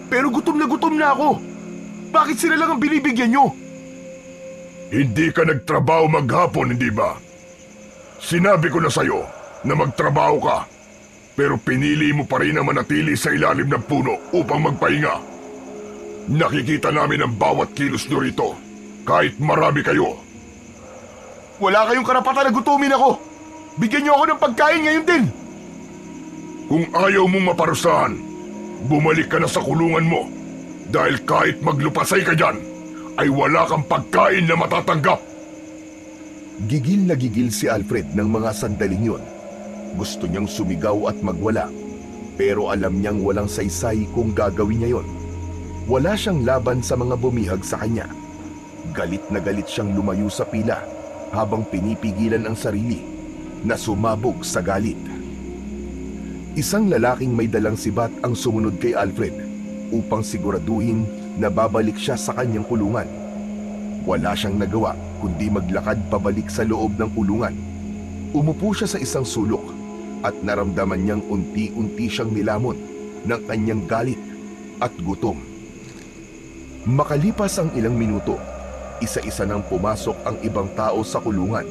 S1: Pero gutom na ako. Bakit sila lang ang binibigyan nyo?
S2: Hindi ka nagtrabaho maghapon, hindi ba? Sinabi ko na sa'yo na magtrabaho ka, pero pinili mo pa rin na manatili sa ilalim ng puno upang magpahinga. Nakikita namin ang bawat kilos nyo rito, kahit marami kayo.
S1: Wala kayong karapatan na gutumin ako. Bigyan nyo ako ng pagkain ngayon din.
S2: Kung ayaw mong maparusahan, bumalik ka na sa kulungan mo. Dahil kahit maglupasay ka dyan, ay wala kang pagkain na matatanggap.
S1: Gigil na gigil si Alfred ng mga sandaling yun. Gusto niyang sumigaw at magwala, pero alam niyang walang saysay kung gagawin niya yon. Wala siyang laban sa mga bumihag sa kanya. Galit na galit siyang lumayo sa pila habang pinipigilan ang sarili na sumabog sa galit. Isang lalaking may dalang sibat ang sumunod kay Alfred upang siguraduhin na babalik siya sa kanyang kulungan. Wala siyang nagawa kundi maglakad pabalik sa loob ng kulungan. Umupo siya sa isang sulok at naramdaman niyang unti-unti siyang nilamon ng kanyang galit at gutom. Makalipas ang ilang minuto, isa-isa nang pumasok ang ibang tao sa kulungan.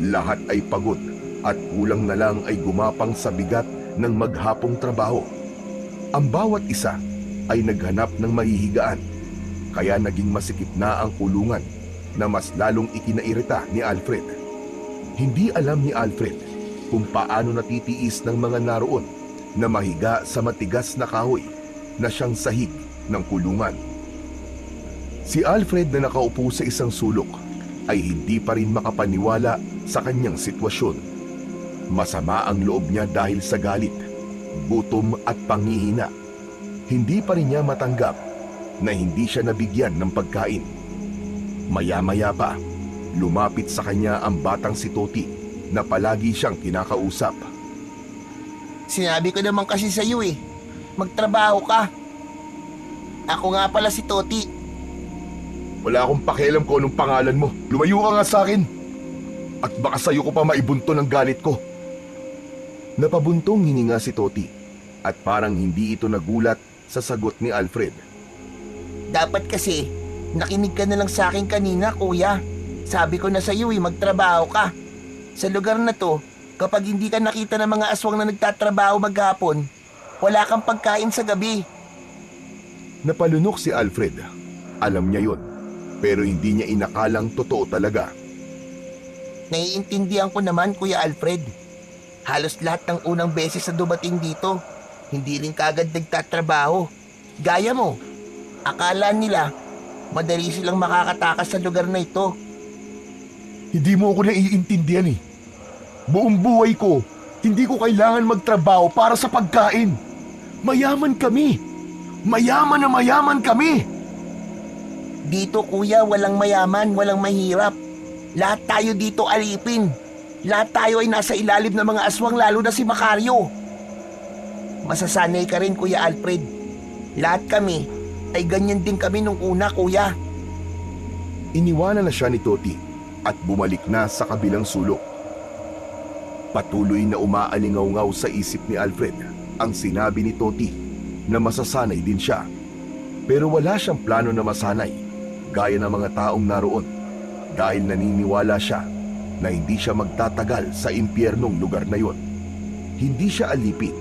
S1: Lahat ay pagod at kulang na lang ay gumapang sa bigat ng maghapong trabaho. Ang bawat isa ay naghanap ng mahihigaan, kaya naging masikip na ang kulungan na mas lalong ikinairita ni Alfred. Hindi alam ni Alfred kung paano natitiis ng mga naroon na mahiga sa matigas na kahoy na siyang sahig ng kulungan. Si Alfred na nakaupo sa isang sulok ay hindi pa rin makapaniwala sa kanyang sitwasyon. Masama ang loob niya dahil sa galit, gutom at panghihina. Hindi pa rin niya matanggap na hindi siya nabigyan ng pagkain. Maya-maya pa, lumapit sa kanya ang batang si Toti na palagi siyang kinakausap.
S3: Sinabi ko naman kasi sa iyo magtrabaho ka. Ako nga pala si Toti.
S1: Wala akong pakialam kung anong pangalan mo. Lumayo ka nga sa akin. At baka sa'yo ko pa maibunto ng galit ko. Napabuntong hininga si Toti at parang hindi ito nagulat sa sagot ni Alfred.
S3: Dapat kasi, nakinig ka na lang sa akin kanina, kuya. Sabi ko na sa iyo magtrabaho ka. Sa lugar na to, kapag hindi ka nakita ng mga aswang na nagtatrabaho maghapon, wala kang pagkain sa gabi.
S1: Napalunok si Alfred. Alam niya yon, pero hindi niya inakalang totoo talaga.
S3: Naiintindihan ko naman, Kuya Alfred. Halos lahat ng unang beses na dumating dito, hindi rin kagad nagtatrabaho. Gaya mo, akala nila, madali silang makakatakas sa lugar na ito.
S1: Hindi mo ako naiintindihan eh. Buong buhay ko, hindi ko kailangan magtrabaho para sa pagkain. Mayaman kami. Mayaman na mayaman kami.
S3: Dito, kuya, walang mayaman, walang mahirap. Lahat tayo dito alipin. Lahat tayo ay nasa ilalim ng mga aswang, lalo na si Macario. Masasanay ka rin, Kuya Alfred. Lahat kami ay ganyan din kami nung una, kuya.
S1: Iniwanan na siya ni Toti at bumalik na sa kabilang sulok. Patuloy na umaalingaw-ngaw sa isip ni Alfred ang sinabi ni Toti na masasanay din siya. Pero wala siyang plano na masanay gaya ng mga taong naroon dahil naniniwala siya na hindi siya magtatagal sa impyernong lugar na yon. Hindi siya alipin,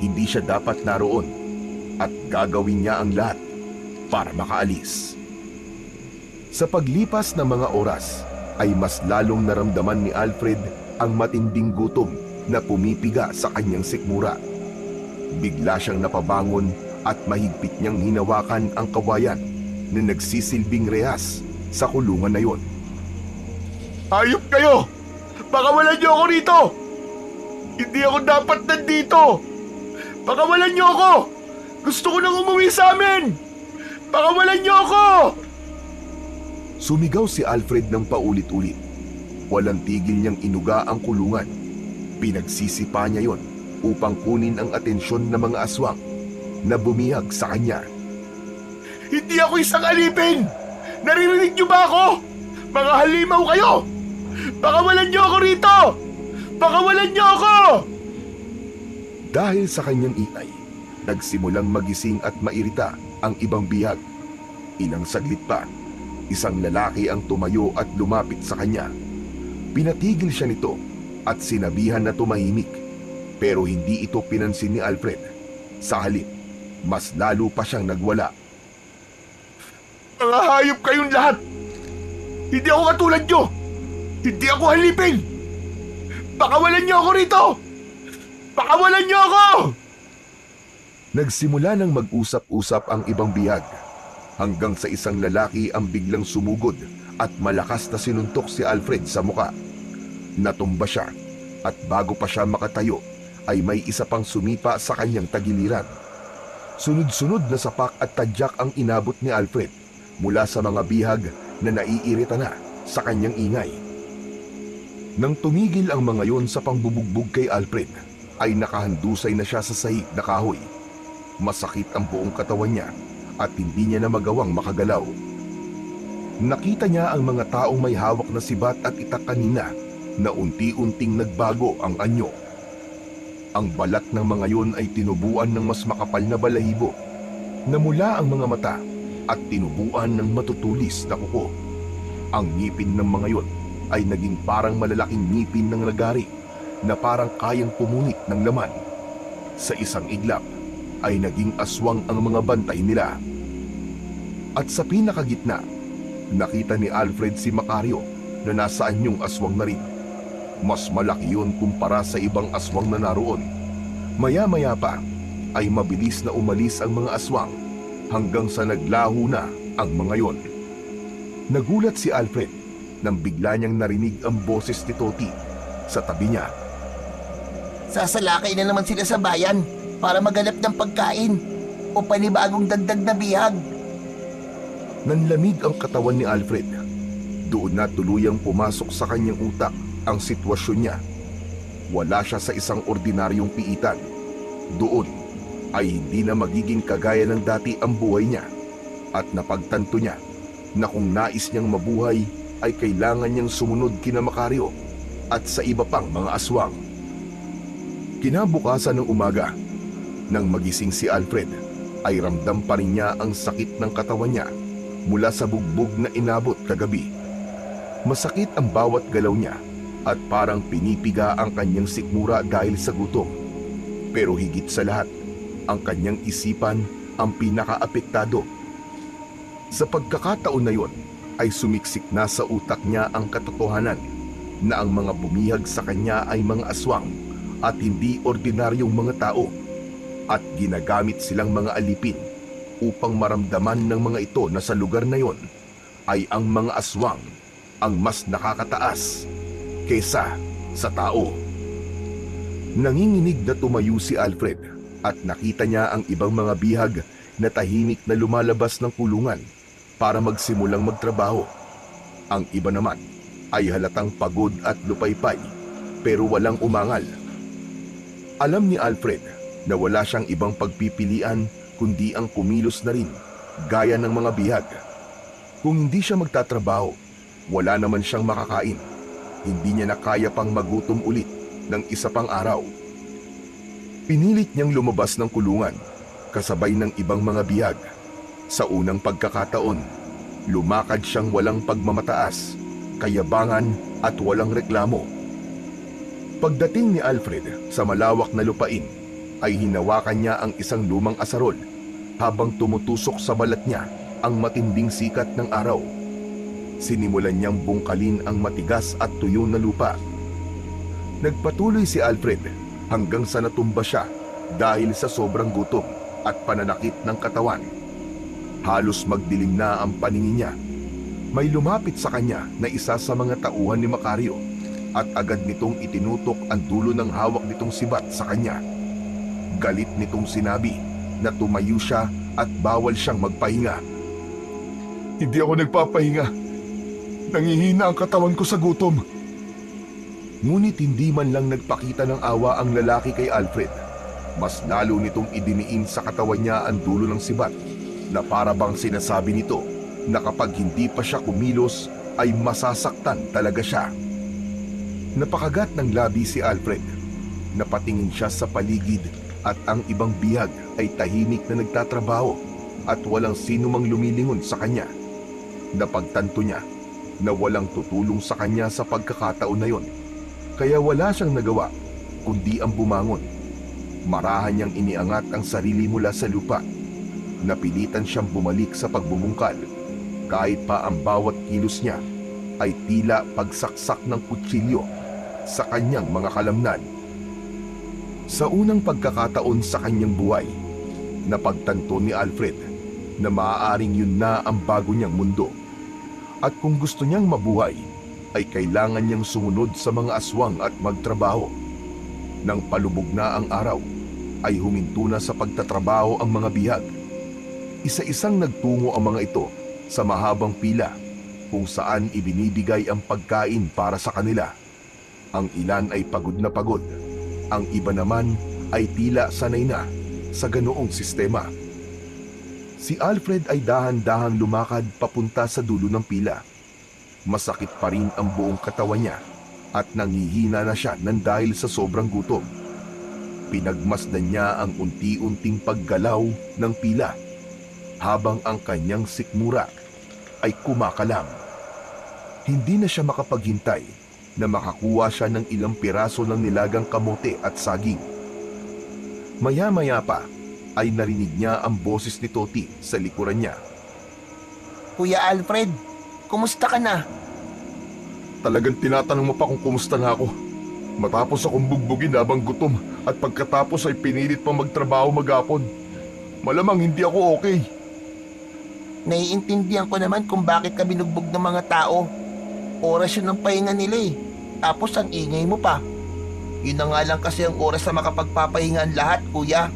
S1: hindi siya dapat naroon at gagawin niya ang lahat para makaalis. Sa paglipas ng mga oras ay mas lalong naramdaman ni Alfred ang matinding gutom na pumipiga sa kanyang sikmura. Bigla siyang napabangon at mahigpit niyang hinawakan ang kawayan na nagsisilbing rehas sa kulungan na yon.
S2: Hayop kayo! Pakawalan niyo ako rito! Hindi ako dapat nandito! Pakawalan niyo ako! Gusto ko nang umuwi sa amin! Pakawalan niyo ako!
S1: Sumigaw si Alfred ng paulit-ulit. Walang tigil niyang inuga ang kulungan. Pinagsisipa niya yon upang kunin ang atensyon ng mga aswang na bumihag sa kanya.
S2: Hindi ako isang alipin! Naririnig niyo ba ako? Mga halimaw kayo! Pakawalan niyo ako rito! Pakawalan niyo ako!
S1: Dahil sa kanyang ingay, nagsimulang magising at mairita ang ibang bihag. Ilang saglit pa, isang lalaki ang tumayo at lumapit sa kanya. Pinatigil siya nito at sinabihan na tumahimik, pero hindi ito pinansin ni Alfred. Sa halip, mas lalo pa siyang nagwala.
S2: Mga hayop kayong lahat! Hindi ako katulad niyo! Hindi ako halipin! Pakawalan niyo ako rito! Pakawalan niyo ako!
S1: Nagsimula ng mag-usap-usap ang ibang bihag hanggang sa isang lalaki ang biglang sumugod at malakas na sinuntok si Alfred sa muka. Natumba siya at bago pa siya makatayo ay may isa pang sumipa sa kanyang tagiliran. Sunod-sunod na sapak at tadyak ang inabot ni Alfred mula sa mga bihag na naiirita na sa kanyang ingay. Nang tumigil ang mga yon sa pangbubugbog kay Alfred, ay nakahandusay na siya sa sahig na kahoy. Masakit ang buong katawan niya at hindi niya na magawang makagalaw. Nakita niya ang mga taong may hawak na sibat at itak kanina na unti-unting nagbago ang anyo. Ang balat ng mga yon ay tinubuan ng mas makapal na balahibo. Namula ang mga mata at tinubuan ng matutulis na kuko. Ang ngipin ng mga yon ay naging parang malalaking ngipin ng lagari na parang kayang pumunit ng laman. Sa isang iglap ay naging aswang ang mga bantay nila. At sa pinakagitna, nakita ni Alfred si Macario na nasa anyong aswang na rin. Mas malaki yun kumpara sa ibang aswang na naroon. Maya-maya pa ay mabilis na umalis ang mga aswang hanggang sa naglaho na ang mga yon. Nagulat si Alfred nang bigla niyang narinig ang boses ni Toti sa tabi niya.
S3: Sasalakay na naman sila sa bayan para maghanap ng pagkain o panibagong dagdag na bihag.
S1: Nanlamig ang katawan ni Alfred. Doon na tuluyang pumasok sa kanyang utak ang sitwasyon niya. Wala siya sa isang ordinaryong piitan. Doon ay hindi na magiging kagaya ng dati ang buhay niya. At napagtanto niya na kung nais niyang mabuhay ay kailangan niyang sumunod kina Macario at sa iba pang mga aswang. Kinabukasan ng umaga, nang magising si Alfred, ay ramdam pa rin niya ang sakit ng katawan niya mula sa bugbog na inabot kagabi. Masakit ang bawat galaw niya at parang pinipiga ang kanyang sikmura dahil sa gutom. Pero higit sa lahat, ang kanyang isipan ang pinakaapektado. Sa pagkakataon na yon, ay sumiksik na sa utak niya ang katotohanan na ang mga bumihag sa kanya ay mga aswang at hindi ordinaryong mga tao, at ginagamit silang mga alipin upang maramdaman ng mga ito na sa lugar na yon ay ang mga aswang ang mas nakakataas kaysa sa tao. Nanginginig na tumayo si Alfred at nakita niya ang ibang mga bihag na tahimik na lumalabas ng kulungan para magsimulang magtrabaho. Ang iba naman ay halatang pagod at lupaypay pero walang umangal. Alam ni Alfred na wala siyang ibang pagpipilian kundi ang kumilos na rin gaya ng mga bihag. Kung hindi siya magtatrabaho, wala naman siyang makakain. Hindi niya na kaya pang magutom ulit ng isa pang araw. Pinilit niyang lumabas ng kulungan kasabay ng ibang mga biyag. Sa unang pagkakataon, lumakad siyang walang pagmamataas, kayabangan at walang reklamo. Pagdating ni Alfred sa malawak na lupain, ay hinawakan niya ang isang lumang asarol habang tumutusok sa balat niya ang matinding sikat ng araw. Sinimulan niyang bungkalin ang matigas at tuyo na lupa. Nagpatuloy si Alfred hanggang sa natumba siya dahil sa sobrang gutom at pananakit ng katawan. Halos magdilim na ang paningin niya. May lumapit sa kanya na isa sa mga tauhan ni Macario at agad nitong itinutok ang dulo ng hawak nitong sibat sa kanya. Galit nitong sinabi na tumayo siya at bawal siyang magpahinga.
S2: Hindi ako nagpapahinga. Nangihina ang katawan ko sa gutom.
S1: Ngunit hindi man lang nagpakita ng awa ang lalaki kay Alfred. Mas lalo nitong idiniin sa katawan niya ang dulo ng sibat na para bang sinasabi nito na kapag hindi pa siya kumilos ay masasaktan talaga siya. Napakagat ng labi si Alfred. Napatingin siya sa paligid at ang ibang bihag ay tahimik na nagtatrabaho at walang sino mang lumilingon sa kanya. Napagtanto niya na walang tutulong sa kanya sa pagkakataon na yon. Kaya wala siyang nagawa kundi ang bumangon. Marahan niyang iniangat ang sarili mula sa lupa. Napilitan siyang bumalik sa pagbubungkal. Kahit pa ang bawat kilos niya ay tila pagsaksak ng kutsilyo sa kanyang mga kalamnan. Sa unang pagkakataon sa kanyang buhay, napagtanto ni Alfred na maaaring yun na ang bago niyang mundo. At kung gusto niyang mabuhay, ay kailangan niyang sumunod sa mga aswang at magtrabaho. Nang palubog na ang araw, ay huminto na sa pagtatrabaho ang mga bihag. Isa-isang nagtungo ang mga ito sa mahabang pila kung saan ibinibigay ang pagkain para sa kanila. Ang ilan ay pagod na pagod. Ang iba naman ay tila sanay na sa ganoong sistema. Si Alfred ay dahan-dahang lumakad papunta sa dulo ng pila. Masakit pa rin ang buong katawan niya at nanghihina na siya nang dahil sa sobrang gutom. Pinagmasdan niya ang unti-unting paggalaw ng pila habang ang kanyang sikmura ay kumakalam. Hindi na siya makapaghintay na makakuha siya ng ilang piraso ng nilagang kamote at saging. Maya-maya pa ay narinig niya ang boses ni Toti sa likuran niya.
S3: Kuya Alfred, kumusta ka na?
S2: Talagang tinatanong mo pa kung kumusta na ako. Matapos akong bugbugin habang gutom at pagkatapos ay pinilit pang magtrabaho maghapon. Malamang hindi ako okay.
S3: Naiintindihan ko naman kung bakit ka binugbog ng mga tao. Oras yun ng pahinga nila eh. Tapos ang ingay mo pa. Yun na nga lang kasi ang oras na makapagpapahinga ang lahat, kuya.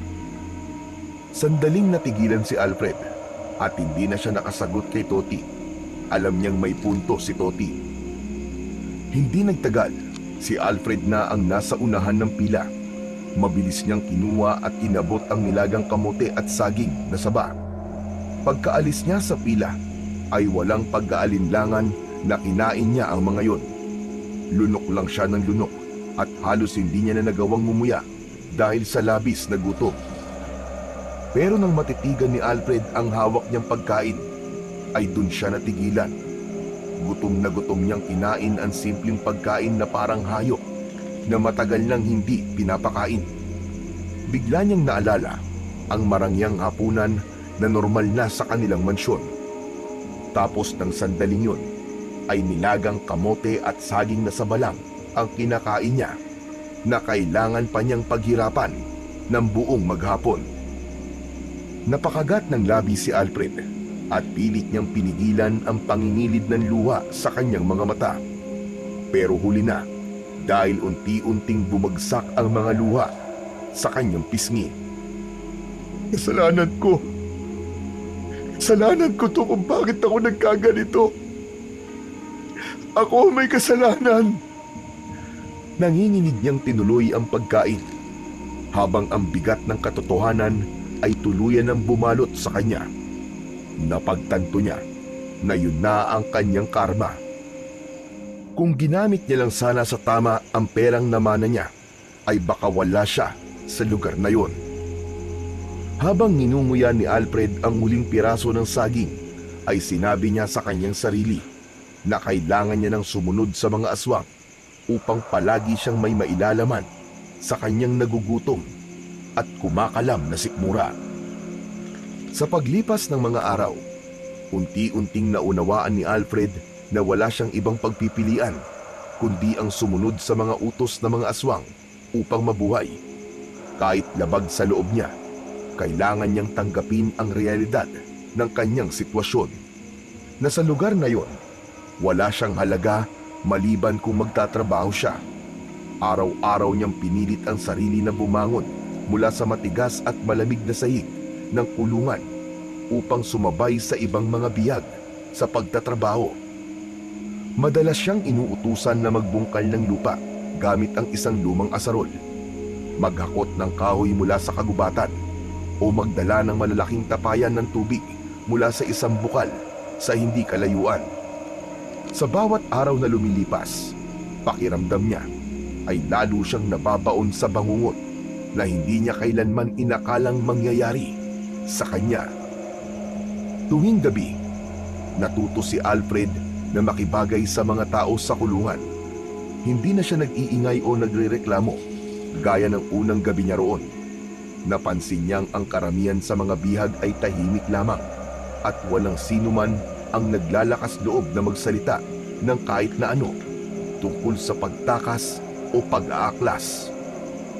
S1: Sandaling natigilan si Alfred at hindi na siya nakasagot kay Toti. Alam niyang may punto si Toti. Hindi nagtagal, si Alfred na ang nasa unahan ng pila. Mabilis niyang kinuha at inabot ang nilagang kamote at saging na saba. Pagkaalis niya sa pila, ay walang pag-aalinlangan na kinain niya ang mga yon. Lunok lang siya ng lunok at halos hindi niya na nagawang ngumuya dahil sa labis na gutom. Pero nang matitigan ni Alfred ang hawak niyang pagkain, ay dun siya natigilan. Gutom na gutom niyang kinain ang simpleng pagkain na parang hayop na matagal nang hindi pinapakain. Bigla niyang naalala ang marangyang hapunan na normal na sa kanilang mansyon. Tapos ng sandaling yun, ay nilagang kamote at saging na sabalang ang kinakain niya na kailangan pa niyang paghirapan ng buong maghapon. Napakagat ng labi si Alfred at pilit niyang pinigilan ang pangingilid ng luha sa kanyang mga mata. Pero huli na dahil unti-unting bumagsak ang mga luha sa kanyang pisngi.
S2: Kasalanan ko. Kasalanan ko to kung bakit ako nagkaganito. Ako may kasalanan.
S1: Nanginginig niyang tinuloy ang pagkain habang ang bigat ng katotohanan ay tuluyan ng bumalot sa kanya. Napagtanto niya na yun na ang kanyang karma. Kung ginamit niya lang sana sa tama ang perang namana niya, ay baka wala siya sa lugar na yon. Habang ninunguya ni Alfred ang huling piraso ng saging, ay sinabi niya sa kanyang sarili na kailangan niya ng sumunod sa mga aswang upang palagi siyang may mailalaman sa kanyang nagugutom at kumakalam na sikmura. Sa paglipas ng mga araw, unti-unting naunawaan ni Alfred na wala siyang ibang pagpipilian kundi ang sumunod sa mga utos ng mga aswang upang mabuhay. Kahit labag sa loob niya, kailangan niyang tanggapin ang realidad ng kanyang sitwasyon, na sa lugar na yon, wala siyang halaga maliban kung magtatrabaho siya. Araw-araw niyang pinilit ang sarili na bumangon mula sa matigas at malamig na sahig ng kulungan upang sumabay sa ibang mga biyag sa pagtatrabaho. Madalas siyang inuutusan na magbungkal ng lupa gamit ang isang lumang asarol, maghakot ng kahoy mula sa kagubatan, o magdala ng malalaking tapayan ng tubig mula sa isang bukal sa hindi kalayuan. Sa bawat araw na lumilipas, pakiramdam niya ay lalo siyang nababaon sa bangungot na hindi niya kailanman inakalang mangyayari sa kanya. Tuwing gabi, natuto si Alfred na makibagay sa mga tao sa kulungan. Hindi na siya nag-iingay o nagrereklamo gaya ng unang gabi niya roon. Napansin niyang ang karamihan sa mga bihag ay tahimik lamang at walang sino man ang naglalakas loob na magsalita ng kahit na ano tungkol sa pagtakas o pag-aaklas.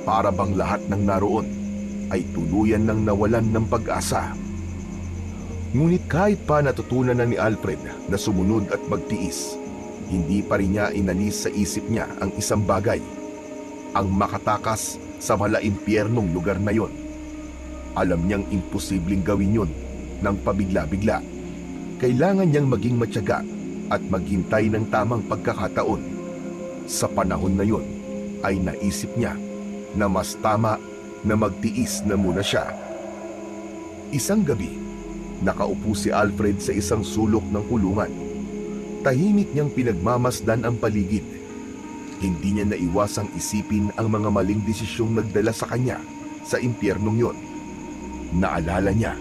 S1: Para bang lahat ng naroon ay tuluyan ng nawalan ng pag-asa. Ngunit kahit pa natutunan na ni Alfred na sumunod at magtiis, hindi pa rin niya inalis sa isip niya ang isang bagay: ang makatakas sa malaimpyernong lugar na yon. Alam niyang imposibleng gawin yon ng pabigla-bigla. Kailangan niyang maging matyaga at maghintay ng tamang pagkakataon. Sa panahon na yon ay naisip niya na mas tama na magtiis na muna siya. Isang gabi, nakaupo si Alfred sa isang sulok ng kulungan. Tahimik niyang pinagmamasdan ang paligid. Hindi niya naiwasang isipin ang mga maling desisyong nagdala sa kanya sa impyernong yon. Naalala niya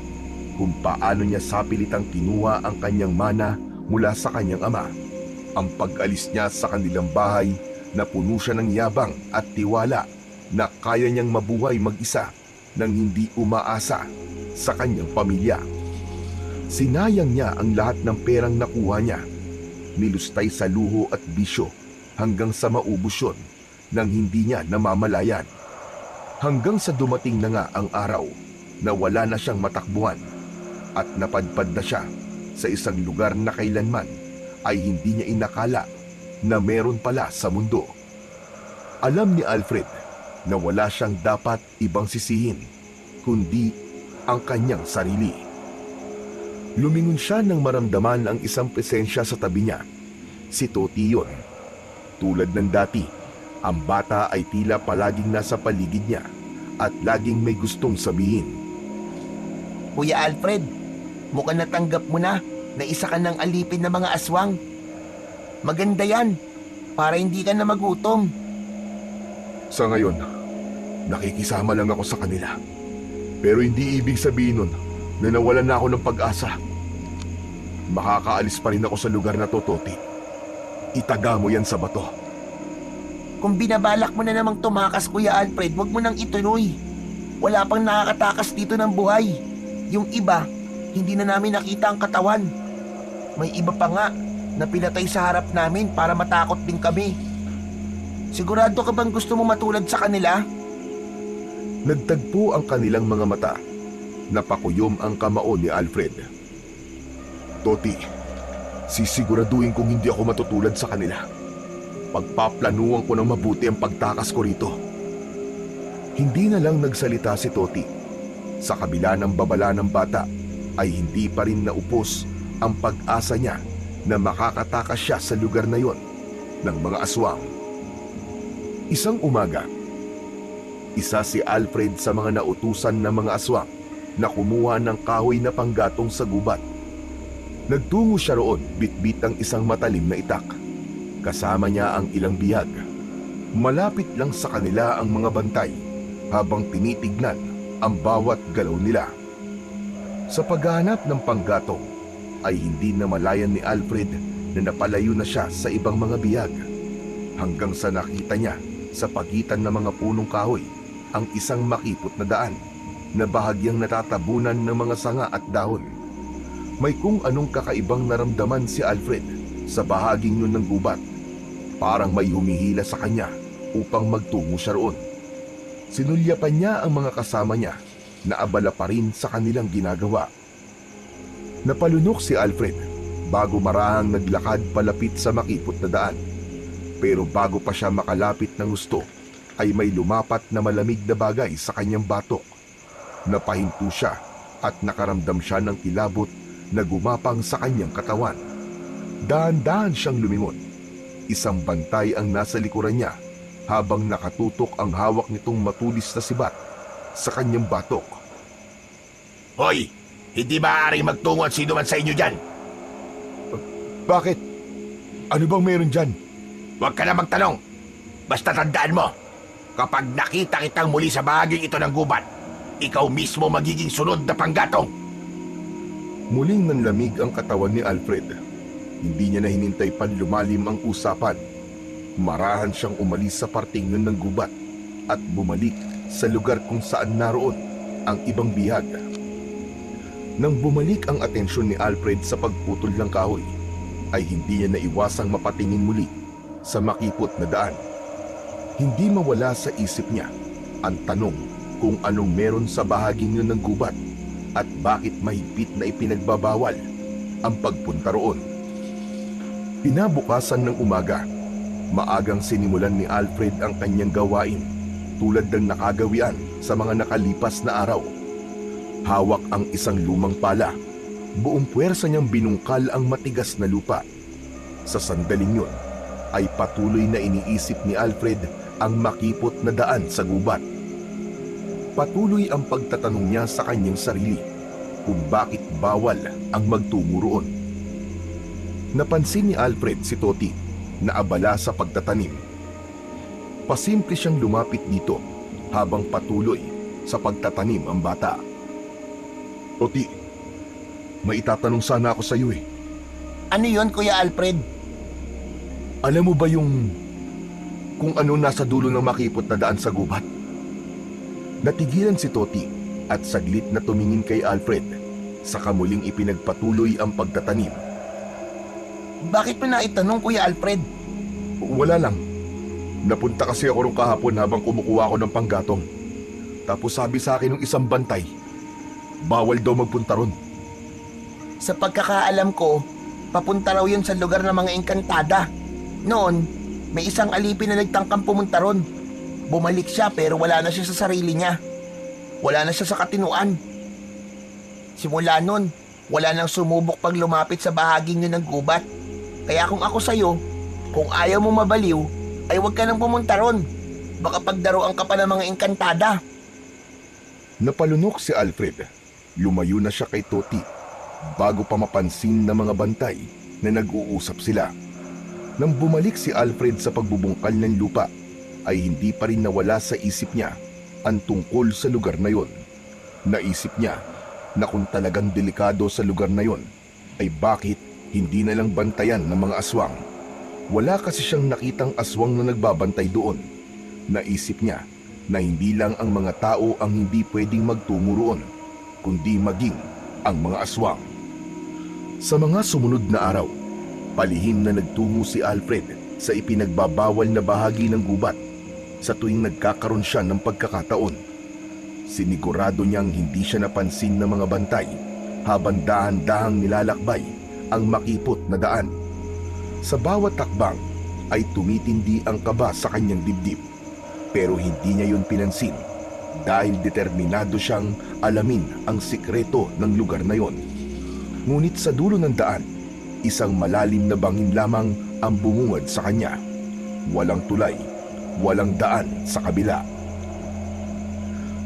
S1: kung paano niya sapilitang kinuha ang kanyang mana mula sa kanyang ama. Ang pag-alis niya sa kanilang bahay na puno siya ng yabang at tiwala na kaya niyang mabuhay mag-isa nang hindi umaasa sa kanyang pamilya. Sinayang niya ang lahat ng perang nakuha niya, nilustay sa luho at bisyo hanggang sa maubos yun nang hindi niya namamalayan. Hanggang sa dumating na nga ang araw na wala na siyang matakbuhan at napadpad na siya sa isang lugar na kailanman ay hindi niya inakala na meron pala sa mundo. Alam ni Alfred na wala siyang dapat ibang sisihin kundi ang kanyang sarili. Lumingon siya nang maramdaman ang isang presensya sa tabi niya. Si Toti yun. Tulad ng dati, ang bata ay tila palaging nasa paligid niya at laging may gustong sabihin.
S3: Kuya Alfred, mukhang natanggap mo na isa ka ng alipin ng mga aswang. Maganda yan, para hindi ka na magutom.
S1: Sa ngayon, nakikisama lang ako sa kanila. Pero hindi ibig sabihin nun na nawalan na ako ng pag-asa. Makakaalis pa rin ako sa lugar na to, Toti. Itaga mo yan sa bato.
S3: Kung binabalak mo na namang tumakas, Kuya Alfred, wag mo nang ituloy. Wala pang nakakatakas dito ng buhay. Yung iba, hindi na namin nakita ang katawan. May iba pa nga na pinatay sa harap namin para matakot din kami. Sigurado ka bang gusto mo matulad sa kanila?
S1: Nagtagpo ang kanilang mga mata. Napakuyom ang kamao ni Alfred. Toti, sisiguraduhin kong hindi ako matutulad sa kanila. Pagpaplanuhan ko ng mabuti ang pagtakas ko rito. Hindi na lang nagsalita si Toti. Sa kabila ng babala ng bata, ay hindi pa rin naupos ang pag-asa niya na makakatakas siya sa lugar na yon ng mga aswang. Isang umaga, isa si Alfred sa mga nautusan ng mga aswang na kumuha ng kahoy na panggatong sa gubat. Nagtungo siya roon, bitbit ang isang matalim na itak. Kasama niya ang ilang bihag. Malapit lang sa kanila ang mga bantay habang tinitignan ang bawat galaw nila. Sa paghahanap ng panggatong ay hindi na malayan ni Alfred na napalayo na siya sa ibang mga biyag hanggang sa nakita niya sa pagitan ng mga punong kahoy ang isang makipot na daan na bahagyang natatabunan ng mga sanga at dahon. May kung anong kakaibang naramdaman si Alfred sa bahaging yun ng gubat. Parang may humihila sa kanya upang magtungo siya roon. Sinulyapan niya ang mga kasama niya na abala pa rin sa kanilang ginagawa. Napalunok si Alfred bago marahang naglakad palapit sa makipot na daan. Pero bago pa siya makalapit ng gusto, ay may lumapat na malamig na bagay sa kanyang batok. Napahinto siya at nakaramdam siya ng kilabot na gumapang sa kanyang katawan. Dahan-dahan siyang lumingon. Isang bantay ang nasa likuran niya habang nakatutok ang hawak nitong matulis na sibat sa kanyang batok.
S4: Hoy! Hindi maaaring magtungo at sino man sa inyo dyan.
S1: Bakit? Ano bang meron dyan?
S4: Huwag ka na magtanong. Basta tandaan mo, kapag nakita kitang muli sa bahaging ito ng gubat, ikaw mismo magiging sunod na panggatong.
S1: Muling nanlamig ang katawan ni Alfred. Hindi niya na hinintay pa lumalim ang usapan. Marahan siyang umalis sa parting yun ng gubat at bumalik sa lugar kung saan naroon ang ibang bihag. Nang bumalik ang atensyon ni Alfred sa pagputol ng kahoy, ay hindi niya naiwasang mapatingin muli sa makipot na daan. Hindi mawala sa isip niya ang tanong kung anong meron sa bahaging yun ng gubat at bakit mahigpit na ipinagbabawal ang pagpunta roon. Pinabukasan ng umaga, maagang sinimulan ni Alfred ang kanyang gawain tulad ng nakagawian sa mga nakalipas na araw. Hawak ang isang lumang pala. Buong puwersa niyang binungkal ang matigas na lupa. Sa sandaling yun, ay patuloy na iniisip ni Alfred ang makipot na daan sa gubat. Patuloy ang pagtatanong niya sa kanyang sarili kung bakit bawal ang magtungo roon. Napansin ni Alfred si Toti na abala sa pagtatanim. Pasimple siyang lumapit dito habang patuloy sa pagtatanim ang bata. Toti, may itatanong sana ako sa iyo eh.
S3: Ano yon, Kuya Alfred?
S1: Alam mo ba yung kung ano nasa dulo ng makipot na daan sa gubat? Natigilan si Toti at saglit na tumingin kay Alfred, saka muling ipinagpatuloy ang pagtatanim.
S3: Bakit mo na itanong, Kuya Alfred?
S1: Wala lang. Napunta kasi ako rong kahapon habang kumukuha ako ng panggatong. Tapos sabi sa akin ng isang bantay, bawal daw magpunta ron.
S3: Sa pagkakaalam ko, papunta raw yun sa lugar ng mga engkantada. Noon, may isang alipin na nagtangkang pumunta ron. Bumalik siya pero wala na siya sa sarili niya. Wala na siya sa katinuan. Simula nun, wala nang sumubok pag lumapit sa bahaging yun ng gubat. Kaya kung ako sa'yo, kung ayaw mo mabaliw, ay huwag ka nang pumunta ron. Baka pagdaroan ka pa ng mga engkantada.
S1: Napalunok si Alfred. Lumayo na siya kay Toti bago pa mapansin ng mga bantay na nag-uusap sila. Nang bumalik si Alfred sa pagbubungkal ng lupa, ay hindi pa rin nawala sa isip niya ang tungkol sa lugar na yon. Naisip niya na kung talagang delikado sa lugar na yon, ay bakit hindi na lang bantayan ng mga aswang? Wala kasi siyang nakitang aswang na nagbabantay doon. Naisip niya na hindi lang ang mga tao ang hindi pwedeng magtungo roon, kundi maging ang mga aswang. Sa mga sumunod na araw, palihim na nagtungo si Alfred sa ipinagbabawal na bahagi ng gubat sa tuwing nagkakaroon siya ng pagkakataon. Sinigurado niyang hindi siya napansin ng mga bantay habang dahan-dahang nilalakbay ang makipot na daan. Sa bawat takbang ay tumitindi ang kaba sa kanyang dibdib, pero hindi niya yun pinansin dahil determinado siyang alamin ang sikreto ng lugar na yon. Ngunit sa dulo ng daan, isang malalim na bangin lamang ang bumungad sa kanya. Walang tulay, walang daan sa kabila.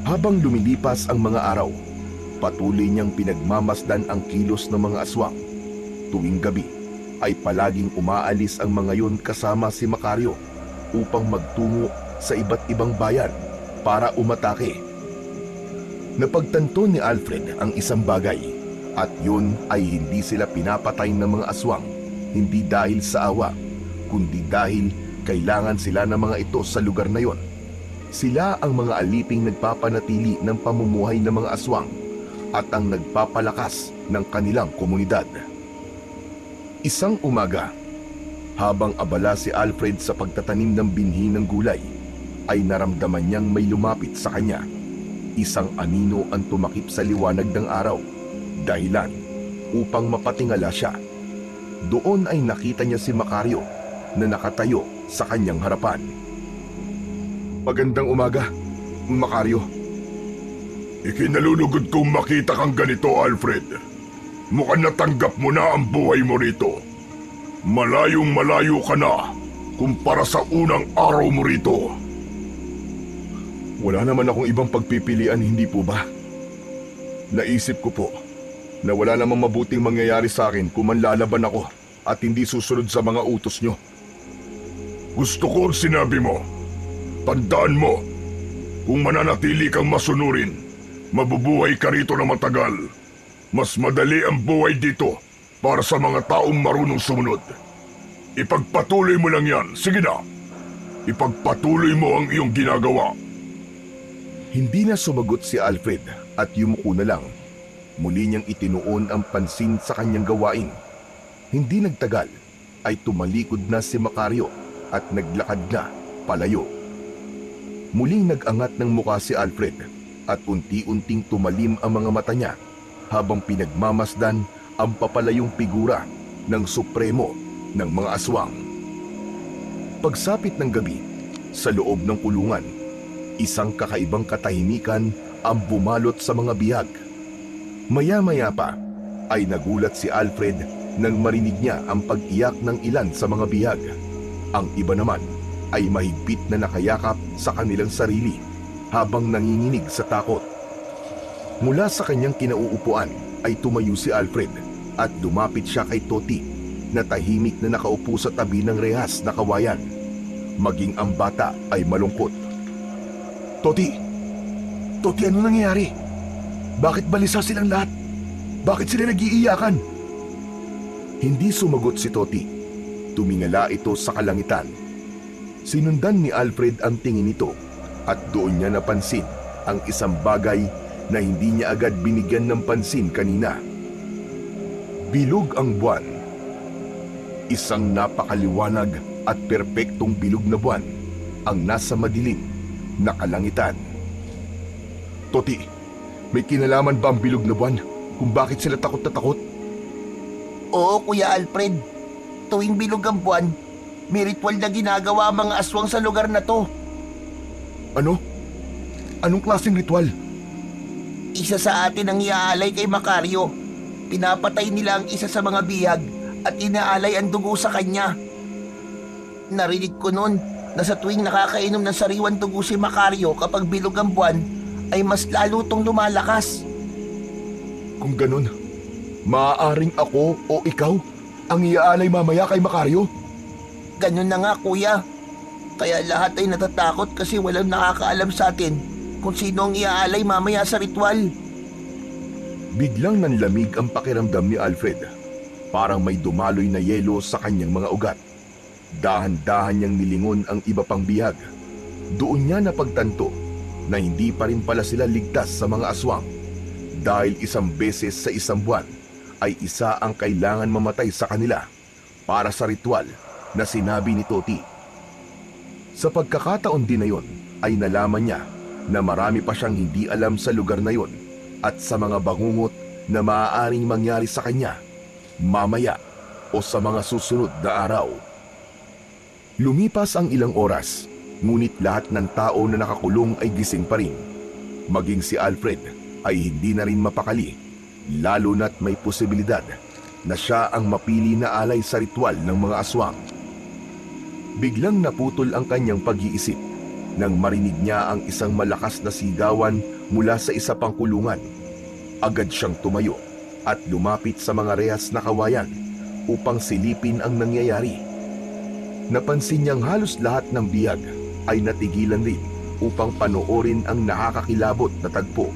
S1: Habang lumilipas ang mga araw, patuloy niyang pinagmamasdan ang kilos ng mga aswang. Tuwing gabi ay palaging umaalis ang mga yon kasama si Macario upang magtungo sa iba't ibang bayan para umatake. Napagtanto ni Alfred ang isang bagay at yun ay hindi sila pinapatay ng mga aswang, hindi dahil sa awa, kundi dahil kailangan sila ng mga ito sa lugar na yon. Sila ang mga aliping nagpapanatili ng pamumuhay ng mga aswang at ang nagpapalakas ng kanilang komunidad. Isang umaga, habang abala si Alfred sa pagtatanim ng binhi ng gulay, ay naramdaman niyang may lumapit sa kanya. Isang anino ang tumakip sa liwanag ng araw, dahilan upang mapatingala siya. Doon ay nakita niya si Macario na nakatayo sa kanyang harapan. Magandang umaga, Macario.
S2: Ikinalulugod kong makita kang ganito, Alfred. Mukhang natanggap mo na ang buhay mo rito. Malayong malayo ka na kumpara sa unang araw mo rito.
S1: Wala naman akong ibang pagpipilian, hindi po ba? Naisip ko po na wala namang mabuting mangyayari sa akin kung manlalaban ako at hindi susunod sa mga utos nyo.
S2: Gusto ko ang sinabi mo. Tandaan mo, kung mananatili kang masunurin, mabubuhay ka rito na matagal. Mas madali ang buhay dito para sa mga taong marunong sumunod. Ipagpatuloy mo lang yan. Sige na. Ipagpatuloy mo ang iyong ginagawa.
S1: Hindi na sumagot si Alfred at yumuko na lang. Muli niyang itinuon ang pansin sa kanyang gawain. Hindi nagtagal ay tumalikod na si Macario at naglakad na palayo. Muling nag-angat ng mukha si Alfred at unti-unting tumalim ang mga mata niya habang pinagmamasdan ang papalayong figura ng supremo ng mga aswang. Pagsapit ng gabi, sa loob ng kulungan, isang kakaibang katahimikan ang bumalot sa mga bihag. Maya-maya pa ay nagulat si Alfred nang marinig niya ang pag-iyak ng ilan sa mga bihag. Ang iba naman ay mahigpit na nakayakap sa kanilang sarili habang nanginginig sa takot. Mula sa kanyang kinauupuan ay tumayo si Alfred at lumapit siya kay Toti na tahimik na nakaupo sa tabi ng rehas na kawayan. Maging ang bata ay malungkot. Toti, ano nangyayari? Bakit balisa silang lahat? Bakit sila nag-iiyakan? Hindi sumagot si Toti. Tumingala ito sa kalangitan. Sinundan ni Alfred ang tingin nito at doon niya napansin ang isang bagay na hindi niya agad binigyan ng pansin kanina. Bilog ang buwan. Isang napakaliwanag at perpektong bilog na buwan ang nasa madilim na kalangitan. Toti, may kinalaman ba ang bilog na buwan kung bakit sila takot na takot?
S3: Oo, Kuya Alfred. Tuwing bilog ang buwan, may ritual na ginagawa ang mga aswang sa lugar na to.
S1: Ano? Anong klaseng ritual?
S3: Isa sa atin ang iaalay kay Macario. Pinapatay nila ang isa sa mga bihag at inaalay ang dugo sa kanya. Narinig ko noon na sa tuwing nakakainom ng sariwan dugo si Macario kapag bilog ang buwan, ay mas lalo tong lumalakas.
S1: Kung ganun, maaaring ako o ikaw ang iaalay mamaya kay Macario?
S3: Ganun na nga, Kuya. Kaya lahat ay natatakot kasi walang nakakaalam sa atin kung sino ang iaalay mamaya sa ritual.
S1: Biglang nanlamig ang pakiramdam ni Alfred. Parang may dumaloy na yelo sa kanyang mga ugat. Dahan-dahan niyang nilingon ang iba pang bihag. Doon niya napagtanto na hindi pa rin pala sila ligtas sa mga aswang. Dahil isang beses sa isang buwan ay isa ang kailangan mamatay sa kanila para sa ritual na sinabi ni Toti. Sa pagkakataon din na yon ay nalaman niya na marami pa siyang hindi alam sa lugar na yon at sa mga bangungot na maaaring mangyari sa kanya mamaya o sa mga susunod na araw. Lumipas ang ilang oras, ngunit lahat ng tao na nakakulong ay gising pa rin. Maging si Alfred ay hindi na rin mapakali, lalo na't may posibilidad na siya ang mapili na alay sa ritual ng mga aswang. Biglang naputol ang kanyang pag-iisip nang marinig niya ang isang malakas na sigawan mula sa isa pang kulungan. Agad siyang tumayo at lumapit sa mga rehas na kawayan upang silipin ang nangyayari. Napansin niyang halos lahat ng bihag ay natigilan rin upang panoorin ang nakakakilabot na tagpo.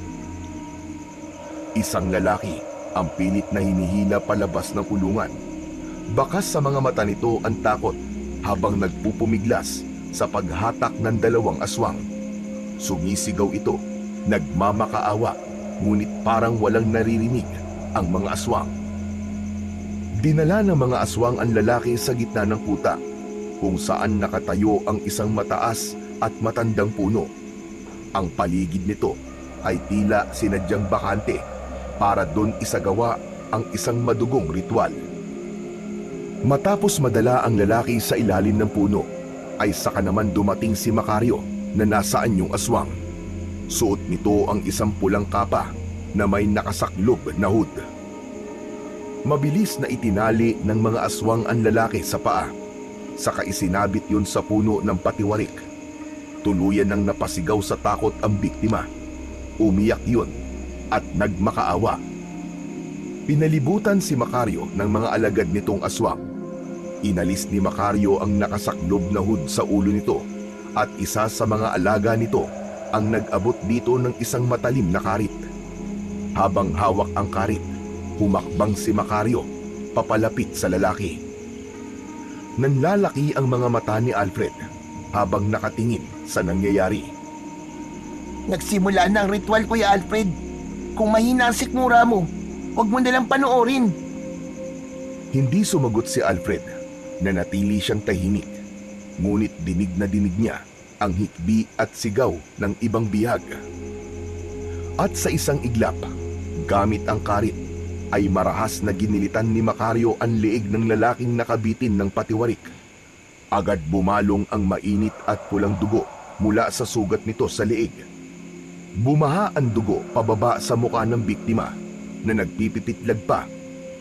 S1: Isang lalaki ang pilit na hinihila palabas ng kulungan. Bakas sa mga mata nito ang takot habang nagpupumiglas sa paghatak ng dalawang aswang. Sumisigaw ito, nagmamakaawa, ngunit parang walang naririnig ang mga aswang. Dinala ng mga aswang ang lalaki sa gitna ng kuta, kung saan nakatayo ang isang mataas at matandang puno. Ang paligid nito ay tila sinadyang bakante para doon isagawa ang isang madugong ritual. Matapos madala ang lalaki sa ilalim ng puno, ay saka naman dumating si Macario na nasa anyong aswang. Suot nito ang isang pulang kapa na may nakasaklob na hood. Mabilis na itinali ng mga aswang ang lalaki sa paa, saka isinabit yun sa puno ng patiwarik. Tuluyan nang napasigaw sa takot ang biktima. Umiyak yun at nagmakaawa. Pinalibutan si Macario ng mga alagad nitong aswang. Inalis ni Macario ang nakasaklob na hood sa ulo nito at isa sa mga alaga nito ang nag-abot dito ng isang matalim na karit. Habang hawak ang karit, humakbang si Macario papalapit sa lalaki. Nanlalaki ang mga mata ni Alfred habang nakatingin sa nangyayari.
S3: Nagsimula na ang ritual, Kuya Alfred. Kung mahina ang sikmura mo, huwag mo nalang panoorin.
S1: Hindi sumagot si Alfred, na natili siyang tahimik. Ngunit dinig na dinig niya ang hikbi at sigaw ng ibang bihag. At sa isang iglap, gamit ang karit, ay marahas na ginilitan ni Macario ang leeg ng lalaking nakabitin ng patiwarik. Agad bumalong ang mainit at pulang dugo mula sa sugat nito sa leeg. Bumaha ang dugo pababa sa mukha ng biktima na nagpipititlag pa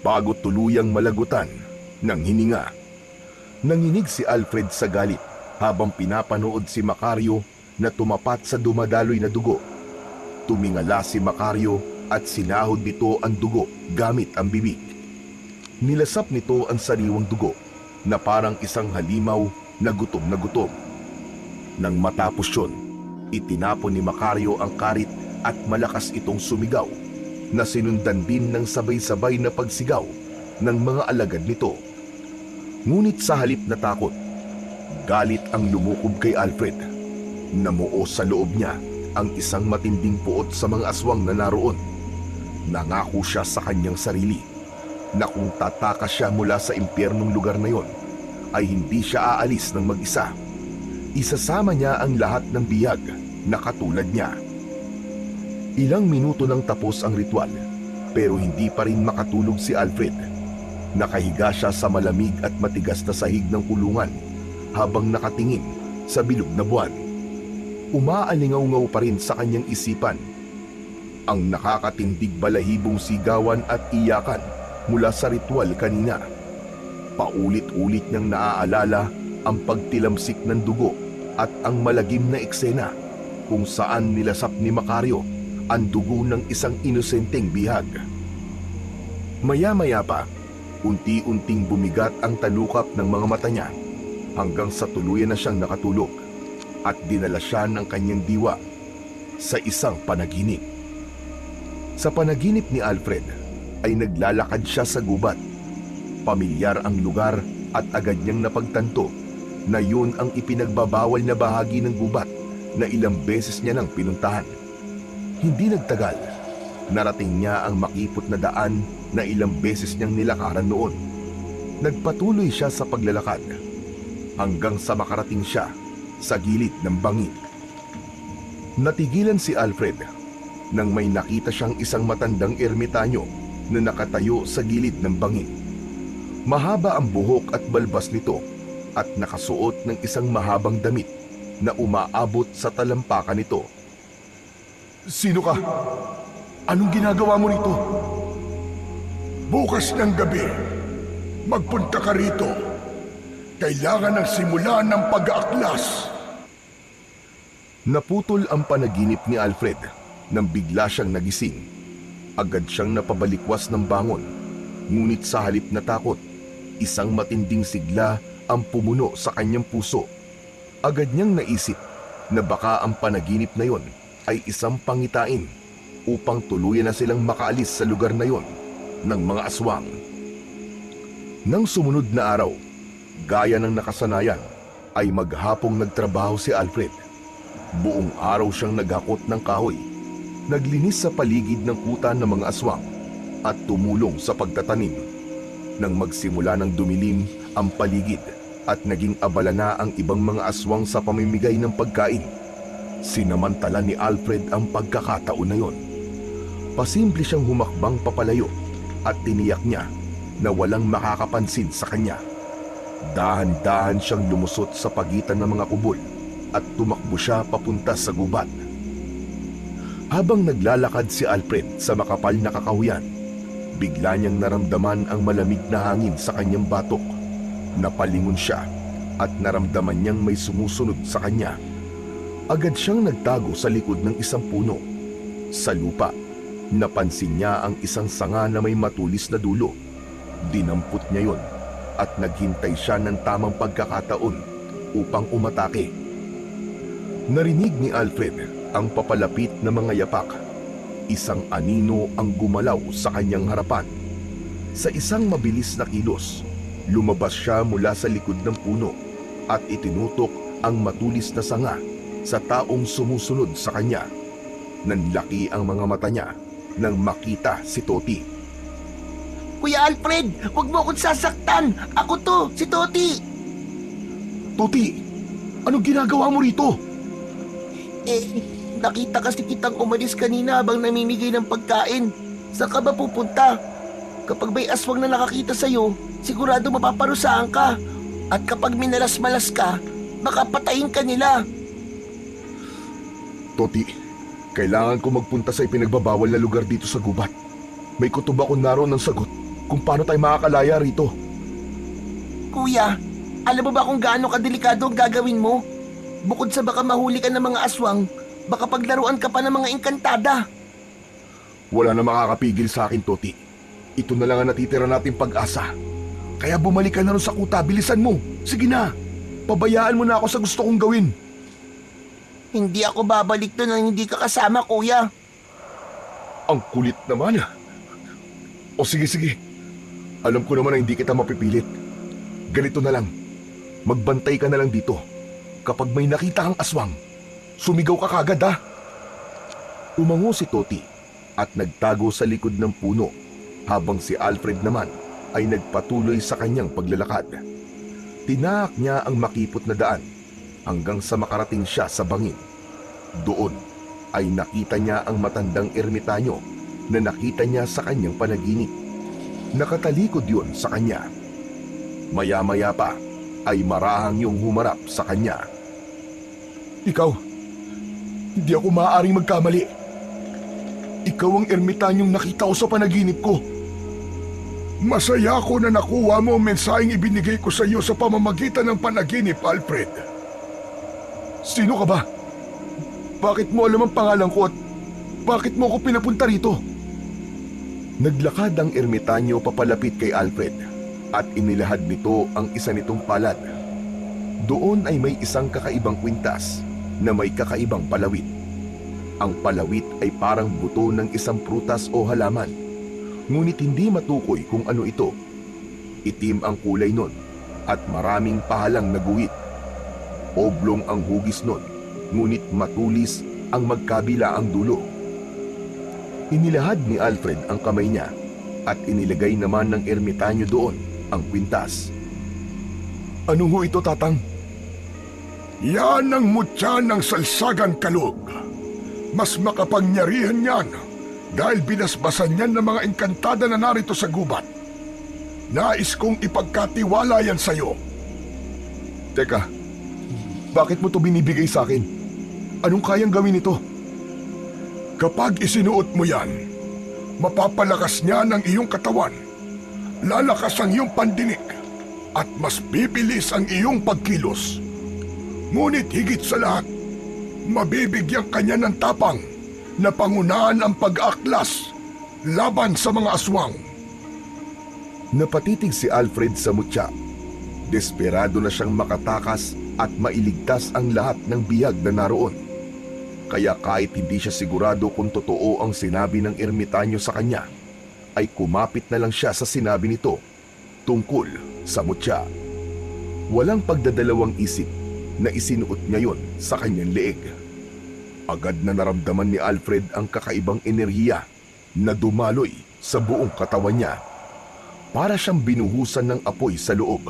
S1: bago tuluyang malagutan ng hininga. Nanginig si Alfred sa galit habang pinapanood si Macario na tumapat sa dumadaloy na dugo. Tumingala si Macario at sinahod nito ang dugo gamit ang bibig. Nilasap nito ang sariwang dugo na parang isang halimaw na gutom na gutom. Nang matapos yun, itinapon ni Macario ang karit at malakas itong sumigaw na sinundan din ng sabay-sabay na pagsigaw ng mga alagad nito. Ngunit sa halip na takot, galit ang lumukob kay Alfred. Namuo sa loob niya ang isang matinding puot sa mga aswang na naroon. Nangako siya sa kanyang sarili na kung tatakas siya mula sa impyernong lugar na yon, ay hindi siya aalis ng mag-isa. Isasama niya ang lahat ng bihag na katulad niya. Ilang minuto nang tapos ang ritual, pero hindi pa rin makatulog si Alfred. Nakahiga siya sa malamig at matigas na sahig ng kulungan habang nakatingin sa bilog na buwan. Umaalingaw-ngaw pa rin sa kanyang isipan ang nakakatindig balahibong sigawan at iyakan mula sa ritual kanina. Paulit-ulit niyang naaalala ang pagtilamsik ng dugo at ang malagim na eksena kung saan nilasap ni Macario ang dugo ng isang inosenteng bihag. Maya-maya pa, unti-unting bumigat ang talukap ng mga mata niya hanggang sa tuluyan na siyang nakatulog at dinala siya ng kanyang diwa sa isang panaginip. Sa panaginip ni Alfred ay naglalakad siya sa gubat. Pamilyar ang lugar at agad niyang napagtanto na yun ang ipinagbabawal na bahagi ng gubat na ilang beses niya nang pinuntahan. Hindi nagtagal, narating niya ang makipot na daan na ilang beses niyang nilakaran noon. Nagpatuloy siya sa paglalakad hanggang sa makarating siya sa gilid ng bangin. Natigilan si Alfred nang may nakita siyang isang matandang ermitanyo na nakatayo sa gilid ng bangin. Mahaba ang buhok at balbas nito at nakasuot ng isang mahabang damit na umaabot sa talampakan nito.
S2: Sino ka? Anong ginagawa mo rito? Bukas ng gabi, magpunta ka rito. Kailangan ng simula ng pag-aaklas.
S1: Naputol ang panaginip ni Alfred nang bigla siyang nagising. Agad siyang napabalikwas ng bangon. Ngunit sa halip na takot, isang matinding sigla ang pumuno sa kanyang puso. Agad niyang naisip na baka ang panaginip na yon ay isang pangitain upang tuluyan na silang makaalis sa lugar na yon ng mga aswang. Nang sumunod na araw, gaya ng nakasanayan, ay maghapong nagtrabaho si Alfred. Buong araw siyang naghakot ng kahoy, naglinis sa paligid ng kuta ng mga aswang at tumulong sa pagtatanim. Nang magsimula ng dumilim ang paligid at naging abala na ang ibang mga aswang sa pamimigay ng pagkain, sinamantala ni Alfred ang pagkakataon na yon. Pasimple siyang humakbang papalayo at tiniyak niya na walang makakapansin sa kanya. Dahan-dahan siyang lumusot sa pagitan ng mga kubol at tumakbo siya papunta sa gubat. Habang naglalakad si Alfred sa makapal na kakahuyan, bigla niyang naramdaman ang malamig na hangin sa kanyang batok. Napalingon siya at naramdaman niyang may sumusunod sa kanya. Agad siyang nagtago sa likod ng isang puno. Sa lupa, napansin niya ang isang sanga na may matulis na dulo. Dinampot niya yon at naghintay siya ng tamang pagkakataon upang umatake. Narinig ni Alfred ang papalapit na mga yapak. Isang anino ang gumalaw sa kanyang harapan. Sa isang mabilis na kilos, lumabas siya mula sa likod ng puno at itinutok ang matulis na sanga sa taong sumusunod sa kanya. Nanlaki ang mga mata niya nang makita si Toti.
S3: Kuya Alfred, huwag mo akong sasaktan! Ako to, si Toti!
S1: Toti, anong ginagawa mo rito?
S3: Nakita kasi kitang umalis kanina habang namimigay ng pagkain. Saan ka ba pupunta? Kapag may aswang na nakakita sa'yo, sigurado mapaparusahan ka. At kapag minalas-malas ka, baka patayin ka nila.
S1: Toti, kailangan ko magpunta sa ipinagbabawal na lugar dito sa gubat. May kutob ako naroon ng sagot kung paano tayo makakalaya rito.
S3: Kuya, alam mo ba kung gaano kadelikado ang gagawin mo? Bukod sa baka mahuli ka ng mga aswang, baka paglaruan ka pa ng mga engkantada.
S1: Wala na makakapigil sa akin, Toti. Ito na lang ang natitira nating pag-asa. Kaya bumalik ka na rin sa kuta, bilisan mo. Sige na, pabayaan mo na ako sa gusto kong gawin.
S3: Hindi ako babalik doon nang hindi ka kasama, kuya.
S1: Ang kulit naman. O sige. Alam ko naman na hindi kita mapipilit. Ganito na lang. Magbantay ka na lang dito. Kapag may nakita kang aswang, sumigaw ka kagad, ha? Umango si Toti at nagtago sa likod ng puno habang si Alfred naman ay nagpatuloy sa kanyang paglalakad. Tinaak niya ang makipot na daan hanggang sa makarating siya sa bangin. Doon ay nakita niya ang matandang ermitanyo na nakita niya sa kanyang panaginip. Nakatalikod yun sa kanya. Maya-maya pa ay marahang yung humarap sa kanya. Ikaw, hindi ako maaaring magkamali. Ikaw ang ermitanyong nakita ko sa panaginip ko.
S2: Masaya ako na nakuha mo ang mensaheng ibinigay ko sa iyo sa pamamagitan ng panaginip, Alfred.
S1: Sino ka ba? Bakit mo alam ang pangalan ko at bakit mo ako pinapunta rito? Naglakad ang ermitanyo papalapit kay Alfred at inilahad nito ang isa nitong palad. Doon ay may isang kakaibang kwintas na may kakaibang palawit. Ang palawit ay parang buto ng isang prutas o halaman, ngunit hindi matukoy kung ano ito. Itim ang kulay nun at maraming pahalang na guhit. Oblong ang hugis nun, ngunit matulis ang magkabila ang dulo. Inilahad ni Alfred ang kamay niya at inilagay naman ng ermitanyo doon ang kwintas. Ano ho ito, Tatang?
S2: Yan ang mutya ng salsagan kalog. Mas makapangyarihan yan dahil binasbasan yan ng mga engkantada na narito sa gubat. Nais kong ipagkatiwala yan sa'yo.
S1: Teka, bakit mo to binibigay sa akin? Anong kayang gawin ito?
S2: Kapag isinuot mo yan, mapapalakas niya ng iyong katawan, lalakas ang iyong pandinig, at mas bibilis ang iyong pagkilos. Ngunit higit sa lahat, mabibigyan kanya ng tapang na pangunahan ang pag-aklas laban sa mga aswang.
S1: Napatitig si Alfred sa mutya. Desperado na siyang makatakas at mailigtas ang lahat ng bihag na naroon. Kaya kahit hindi siya sigurado kung totoo ang sinabi ng ermitanyo sa kanya, ay kumapit na lang siya sa sinabi nito tungkol sa mutya. Walang pagdadalawang isip na isinuot niya yon sa kanyang leeg. Agad na naramdaman ni Alfred ang kakaibang enerhiya na dumaloy sa buong katawan niya. Para siyang binuhusan ng apoy sa loob.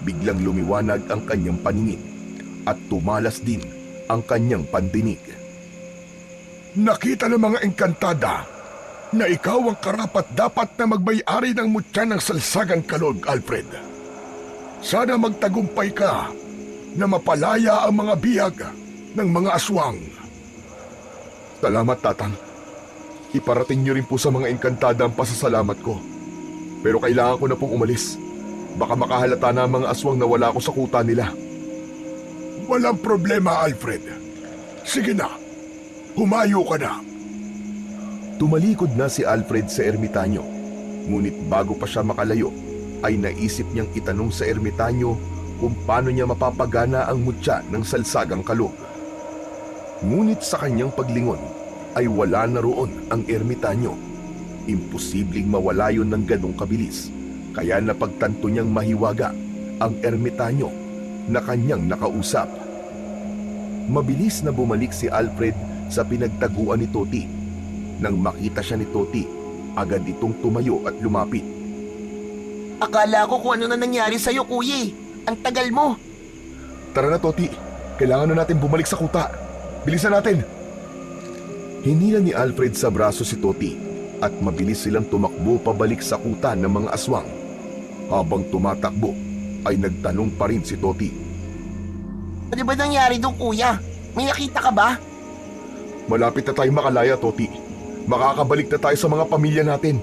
S1: Biglang lumiwanag ang kanyang paningin at tumalas din ang kanyang pandinig.
S2: Nakita ng mga engkantada na ikaw ang karapat-dapat na magmay-ari ng mutya ng Salsagang Kalog, Alfred. Sana magtagumpay ka na mapalaya ang mga bihag ng mga aswang.
S1: Salamat, Tatang. Iparating niyo rin po sa mga engkantada ang pasasalamat ko. Pero kailangan ko na pong umalis. Baka makahalata na ang mga aswang na wala ako sa kuta nila.
S2: Walang problema, Alfred. Sige na, humayo ka na.
S1: Tumalikod na si Alfred sa ermitanyo. Ngunit bago pa siya makalayo, ay naisip niyang itanong sa ermitanyo kung paano niya mapapagana ang mutya ng Salsagang Kalog. Ngunit sa kanyang paglingon, ay wala na roon ang ermitanyo. Imposibleng mawala yun ng ganong kabilis, kaya napagtanto niyang mahiwaga ang ermitanyo na kanyang nakausap. Mabilis na bumalik si Alfred sa pinagtaguan ni Toti. Nang makita siya ni Toti, agad itong tumayo at lumapit.
S3: Akala ko kung ano na nangyari sa'yo, kuya. Ang tagal mo.
S1: Tara na, Toti. Kailangan na natin bumalik sa kuta. Bilisan natin! Hinila ni Alfred sa braso si Toti at mabilis silang tumakbo pabalik sa kuta ng mga aswang. Habang tumatakbo, ay nagtanong pa rin si Toti.
S3: Ano ba nangyari doon, kuya? May nakita ka ba?
S1: Malapit na tayo makalaya, Toti. Makakabalik na tayo sa mga pamilya natin.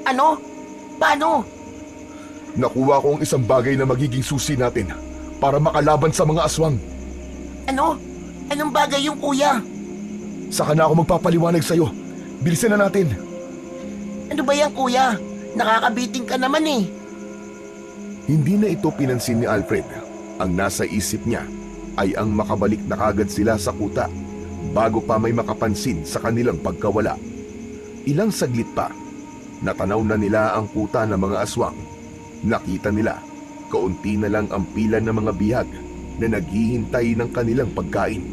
S3: Ano? Paano?
S1: Nakuha ko ang isang bagay na magiging susi natin para makalaban sa mga aswang.
S3: Ano? Anong bagay yung kuya?
S1: Saka na ako magpapaliwanag sa'yo. Bilisan na natin.
S3: Ano ba yan, kuya? Nakakabiting ka naman eh.
S1: Hindi na ito pinansin ni Alfred. Ang nasa isip niya ay ang makabalik na kagad sila sa kuta bago pa may makapansin sa kanilang pagkawala. Ilang saglit pa, natanaw na nila ang kuta ng mga aswang. Nakita nila, kaunti na lang ang pila ng mga bihag na naghihintay ng kanilang pagkain.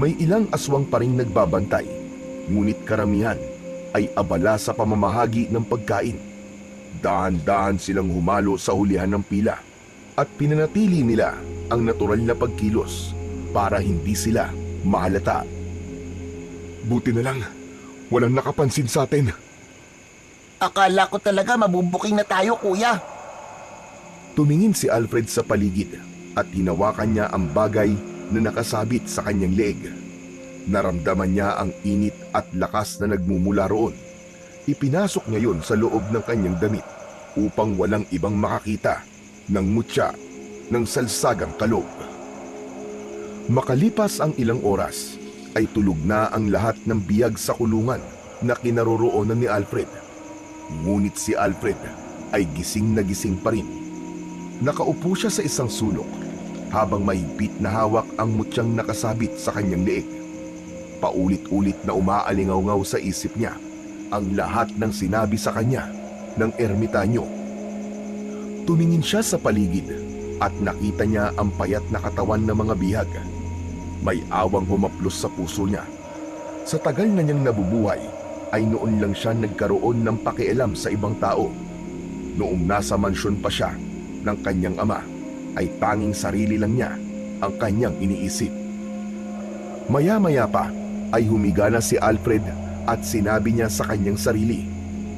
S1: May ilang aswang pa ring nagbabantay, ngunit karamihan ay abala sa pamamahagi ng pagkain. Dahan-dahan silang humalo sa hulihan ng pila at pinanatili nila ang natural na pagkilos para hindi sila mahalata. Buti na lang, walang nakapansin sa atin.
S3: Akala ko talaga mabubuking na tayo, kuya.
S1: Tumingin si Alfred sa paligid at hinawakan niya ang bagay na nakasabit sa kanyang leeg. Naramdaman niya ang init at lakas na nagmumula roon. Ipinasok niya yon sa loob ng kanyang damit upang walang ibang makakita ng mutya ng Salsagang Kalog. Makalipas ang ilang oras, ay tulog na ang lahat ng biyag sa kulungan na kinaroroonan ni Alfred. Ngunit si Alfred ay gising na gising pa rin. Nakaupo siya sa isang sulok habang mahigpit na hawak ang mutyang nakasabit sa kanyang leeg. Paulit-ulit na umaalingaw-ngaw sa isip niya ang lahat ng sinabi sa kanya ng ermitanyo. Tumingin siya sa paligid at nakita niya ang payat na katawan ng mga bihag. May awang humaplos sa puso niya. Sa tagal na niyang nabubuhay, ay noon lang siya nagkaroon ng pakialam sa ibang tao. Noong nasa mansyon pa siya ng kanyang ama, ay tanging sarili lang niya ang kanyang iniisip. Maya-maya pa ay humiga na si Alfred at sinabi niya sa kanyang sarili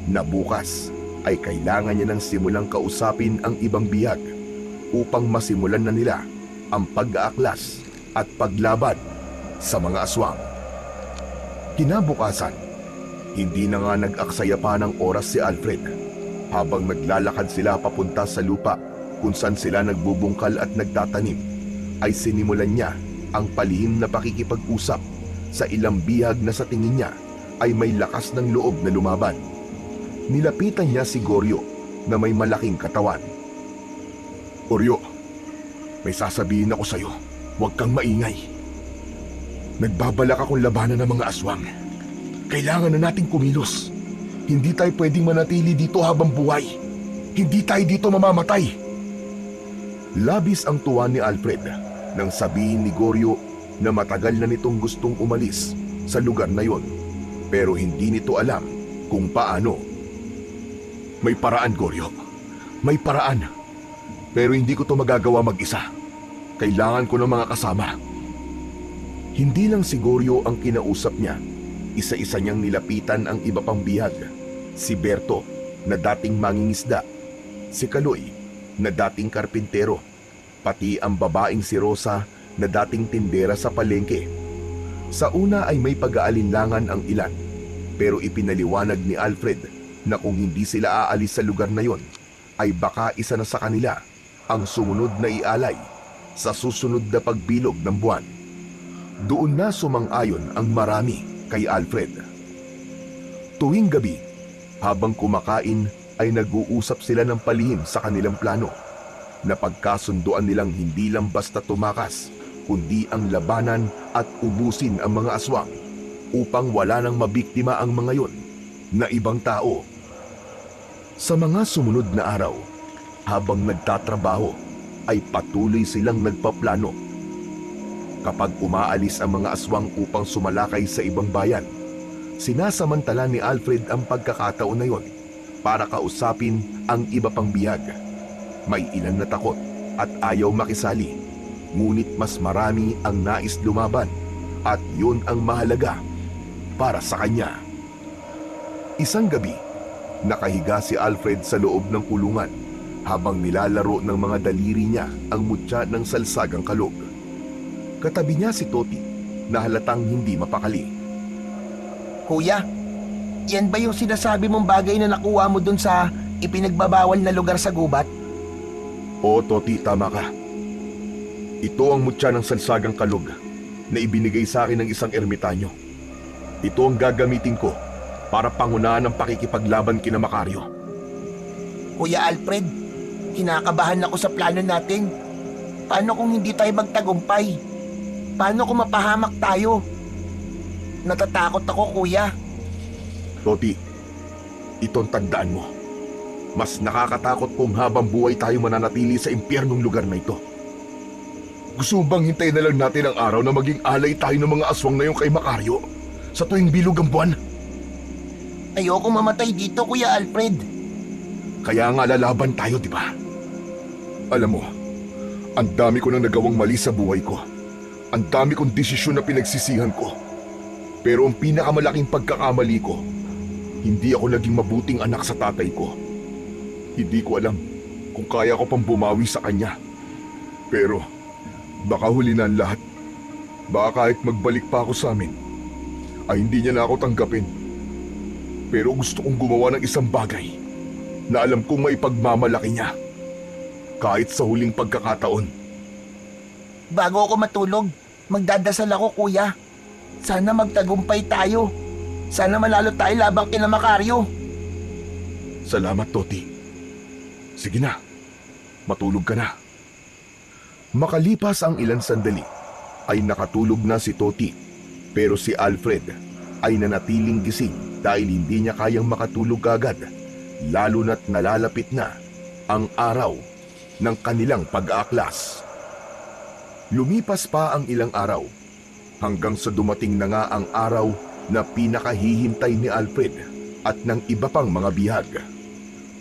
S1: na bukas ay kailangan niya nang simulang kausapin ang ibang bihag upang masimulan na nila ang pag-aaklas at paglaban sa mga aswang. Kinabukasan, hindi na nga nag-aksaya pa ng oras si Alfred. Habang naglalakad sila papunta sa lupa kung saan sila nagbubungkal at nagtatanim, ay sinimulan niya ang palihim na pakikipag-usap sa ilang bihag na sa tingin niya ay may lakas ng loob na lumaban. Nilapitan niya si Goryo na may malaking katawan. Oryo, may sasabihin ako sa'yo. Huwag kang maingay. Nagbabalak akong labanan ng mga aswang. Kailangan na nating kumilos. Hindi tayo pwedeng manatili dito habang buhay. Hindi tayo dito mamamatay. Labis ang tuwa ni Alfred nang sabihin ni Goryo na matagal na nitong gustong umalis sa lugar na yon, pero hindi nito alam kung paano. May paraan, Goryo. May paraan. Pero hindi ko to magagawa mag-isa. Kailangan ko ng mga kasama. Hindi lang si Goryo ang kinausap niya. Isa-isa niyang nilapitan ang iba pang bihag. Si Berto na dating mangingisda, si Kaloy na dating karpintero, pati ang babaeng si Rosa na dating tindera sa palengke. Sa una ay may pag-aalinlangan ang ilan, pero ipinaliwanag ni Alfred na kung hindi sila aalis sa lugar na yon, ay baka isa na sa kanila ang sumunod na ialay sa susunod na pagbilog ng buwan. Doon na sumang-ayon ang marami kay Alfred. Tuwing gabi, habang kumakain ay nag-uusap sila ng palihim sa kanilang plano. Napagkasunduan nilang hindi lang basta tumakas, kundi ang labanan at ubusin ang mga aswang upang wala nang mabiktima ang mga yon na ibang tao. Sa mga sumunod na araw, habang nagtatrabaho, ay patuloy silang nagpaplano. Kapag umaalis ang mga aswang upang sumalakay sa ibang bayan, sinasamantala ni Alfred ang pagkakataon na yon para kausapin ang iba pang bihag. May ilan na takot at ayaw makisali, ngunit mas marami ang nais lumaban at yun ang mahalaga para sa kanya. Isang gabi, nakahiga si Alfred sa loob ng kulungan habang nilalaro ng mga daliri niya ang mutya ng salsagang kalog. Katabi niya si Toti na halatang hindi mapakali.
S3: Kuya, yan ba yung sinasabi mong bagay na nakuha mo dun sa ipinagbabawal na lugar sa gubat?
S1: Oo, Toti, tama ka. Ito ang mutya ng salsagang kalog na ibinigay sa akin ng isang ermitanyo. Ito ang gagamitin ko para pangunahan ang pakikipaglaban kina Macario.
S3: Kuya Alfred, kinakabahan ako sa plano natin. Paano kung hindi tayo magtagumpay? Paano kung mapahamak tayo? Natatakot ako, kuya.
S1: Toti, itong tandaan mo. Mas nakakatakot kung habang buhay tayo mananatili sa impyernong lugar na ito. Gusto mo bang hintayin na lang natin ang araw na maging alay tayo ng mga aswang na yung kay Macario sa tuwing bilog ang buwan?
S3: Ayoko mamatay dito, Kuya Alfred.
S1: Kaya nga lalaban tayo, di ba? Alam mo, ang dami ko nang nagawang mali sa buhay ko. Ang dami kong desisyon na pinagsisihan ko. Pero ang pinakamalaking pagkakamali ko, hindi ako naging mabuting anak sa tatay ko. Hindi ko alam kung kaya ko pang bumawi sa kanya. Pero baka huli na ang lahat. Baka kahit magbalik pa ako sa amin, ay hindi niya na ako tanggapin. Pero gusto kong gumawa ng isang bagay na alam kong maipagmamalaki niya. Kahit sa huling pagkakataon.
S3: Bago ako matulog, magdadasal ako, kuya. Sana magtagumpay tayo. Sana malalo tayo labang kina Macario.
S1: Salamat, Toti. Sige na, matulog ka na. Makalipas ang ilang sandali, ay nakatulog na si Toti. Pero si Alfred ay nanatiling gising dahil hindi niya kayang makatulog agad, lalo na't nalalapit na ang araw ng kanilang pag-aaklas. Lumipas pa ang ilang araw hanggang sa dumating na nga ang araw na pinakahihintay ni Alfred at ng iba pang mga bihag.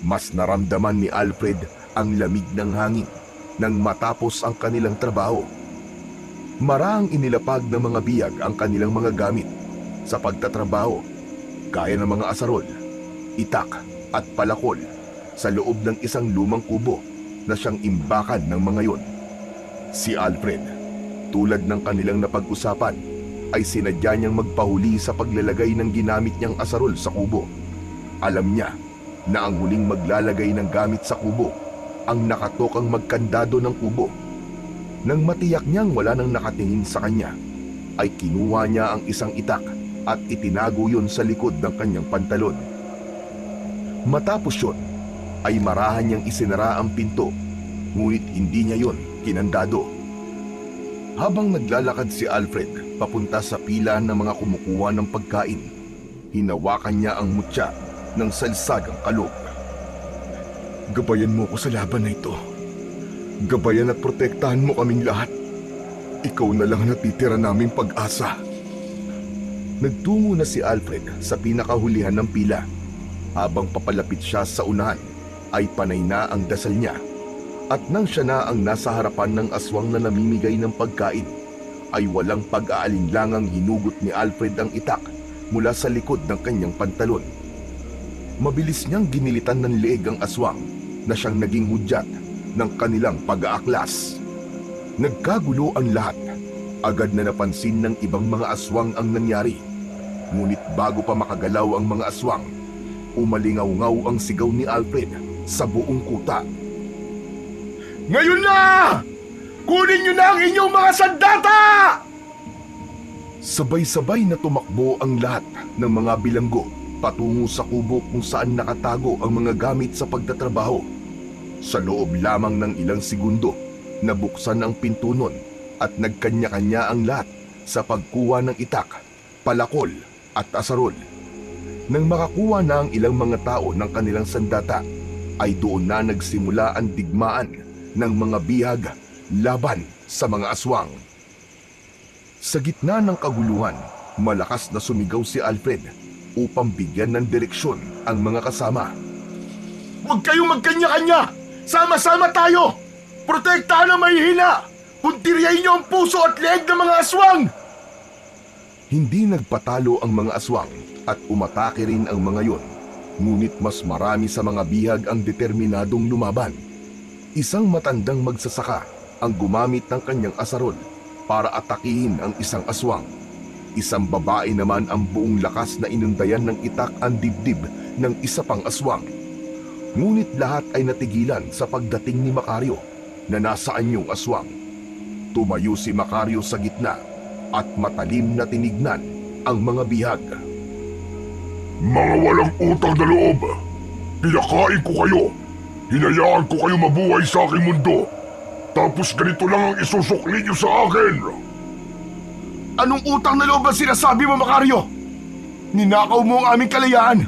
S1: Mas naramdaman ni Alfred ang lamig ng hangin nang matapos ang kanilang trabaho. Marahang inilapag ng mga bihag ang kanilang mga gamit sa pagtatrabaho, gaya ng mga asarol, itak at palakol sa loob ng isang lumang kubo na siyang imbakan ng mga yon. Si Alfred, tulad ng kanilang napag-usapan, ay sinadya niyang magpahuli sa paglalagay ng ginamit niyang asarol sa kubo. Alam niya na ang huling maglalagay ng gamit sa kubo ang nakatokang magkandado ng kubo. Nang matiyak niyang wala nang nakatingin sa kanya, ay kinuha niya ang isang itak at itinago yun sa likod ng kanyang pantalon. Matapos yun, ay marahan niyang isinara ang pinto ngunit hindi niya yon kinandado. Habang naglalakad si Alfred papunta sa pila ng mga kumukuha ng pagkain, hinawakan niya ang mutya ng salsagang kalog. Gabayan mo ko sa laban na ito. Gabayan at protektahan mo kaming lahat. Ikaw na lang natitira naming pag-asa. Nagtungo na si Alfred sa pinakahulihan ng pila. Habang papalapit siya sa unahan, ay panay na ang dasal niya. At nang siya na ang nasa harapan ng aswang na namimigay ng pagkain, ay walang pag-aalinlangang hinugot ni Alfred ang itak mula sa likod ng kanyang pantalon. Mabilis niyang ginilitan ng leeg ang aswang na siyang naging hudyat ng kanilang pag-aaklas. Nagkagulo ang lahat. Agad na napansin ng ibang mga aswang ang nangyari. Ngunit bago pa makagalaw ang mga aswang, umalingaw-ngaw ang sigaw ni Alfred sa buong kuta. Ngayon na! Kunin niyo na ang inyong mga sandata! Sabay-sabay na tumakbo ang lahat ng mga bilanggo patungo sa kubo kung saan nakatago ang mga gamit sa pagtatrabaho. Sa loob lamang ng ilang segundo, nabuksan ang pinto nun at nagkanya-kanya ang lahat sa pagkuha ng itak, palakol at asarol. Nang makakuha na ang ilang mga tao ng kanilang sandata, ay doon na nagsimula ang digmaan ng mga bihag laban sa mga aswang. Sa gitna ng kaguluhan, malakas na sumigaw si Alfred upang bigyan ng direksyon ang mga kasama. Huwag kayong magkanya-kanya! Sama-sama tayo! Protektahan ang mahihina! Puntiryahin niyo ang puso at leeg ng mga aswang! Hindi nagpatalo ang mga aswang at umatake rin ang mga yon. Ngunit mas marami sa mga bihag ang determinadong lumaban. Isang matandang magsasaka ang gumamit ng kanyang asarol para atakihin ang isang aswang. Isang babae naman ang buong lakas na inundayan ng itak ang dibdib ng isa pang aswang. Ngunit lahat ay natigilan sa pagdating ni Macario na nasa anyong aswang. Tumayo si Macario sa gitna at matalim na tinignan ang mga bihag.
S2: Mga walang utang na loob! Pinakain ko kayo! Hinayaan ko kayo mabuhay sa aking mundo! Tapos ganito lang ang isusukli niyo sa akin!
S1: Anong utang na loob ang sinasabi mo, Macario? Ninakaw mo ang aming kalayaan.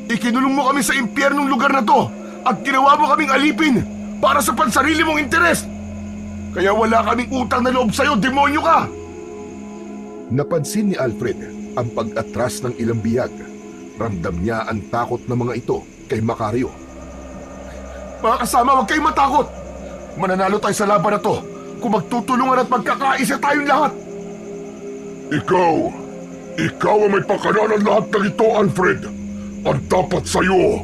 S1: Ikinulong mo kami sa impyernong lugar na to at ginawa mo kaming alipin para sa pansarili mong interes. Kaya wala kaming utang na loob sa'yo, demonyo ka! Napansin ni Alfred ang pag-atras ng ilang bihag. Ramdam niya ang takot ng mga ito kay Macario. Mga kasama, huwag kayong matakot! Mananalo tayo sa laban na to kung magtutulungan at magkakaisa tayong lahat!
S2: Ikaw ang may pakananan lahat ng ito, Alfred! Ang dapat sa'yo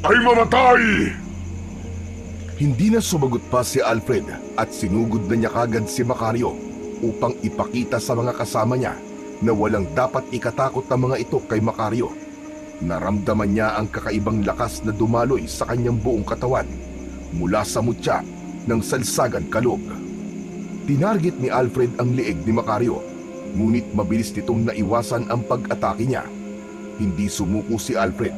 S2: ay mamatay!
S1: Hindi na sumagot pa si Alfred at sinugod na niya kagad si Macario upang ipakita sa mga kasama niya na walang dapat ikatakot ng mga ito kay Macario. Naramdaman niya ang kakaibang lakas na dumaloy sa kanyang buong katawan mula sa mutya ng salsagan kalog. Tinarget ni Alfred ang leeg ni Macario, ngunit mabilis nitong naiwasan ang pag-atake niya. Hindi sumuko si Alfred.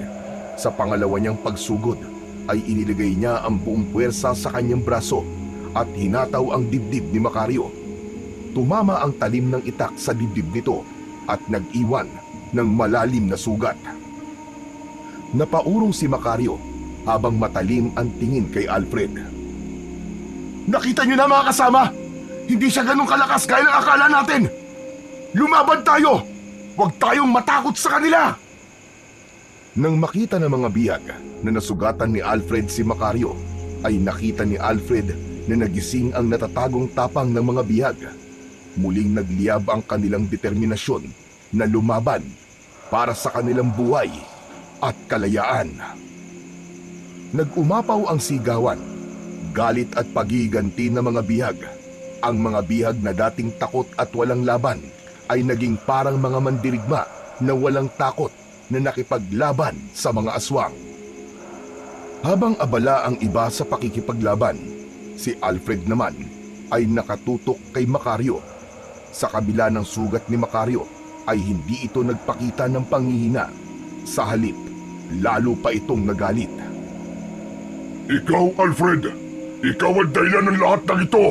S1: Sa pangalawa niyang pagsugod ay inilagay niya ang buong puwersa sa kanyang braso at hinataw ang dibdib ni Macario. Tumama ang talim ng itak sa dibdib nito at nag-iwan ng malalim na sugat. Napaurong si Macario habang matalim ang tingin kay Alfred. Nakita niyo na, mga kasama! Hindi siya ganun kalakas gaya ng akala natin! Lumaban tayo! Huwag tayong matakot sa kanila! Nang makita ng mga bihag na nasugatan ni Alfred si Macario, ay nakita ni Alfred na nagising ang natatagong tapang ng mga bihag. Muling nagliyab ang kanilang determinasyon na lumaban para sa kanilang buhay at kalayaan. Nag-umapaw ang sigawan, galit at pagiganti ng mga bihag. Ang mga bihag na dating takot at walang laban ay naging parang mga mandirigma na walang takot na nakipaglaban sa mga aswang. Habang abala ang iba sa pakikipaglaban, si Alfred naman ay nakatutok kay Macario. Sa kabila ng sugat ni Macario ay hindi ito nagpakita ng panghihina. Sa halip, lalo pa itong nagalit.
S2: Ikaw, Alfred, Ikaw ang dahilan ng lahat ng ito.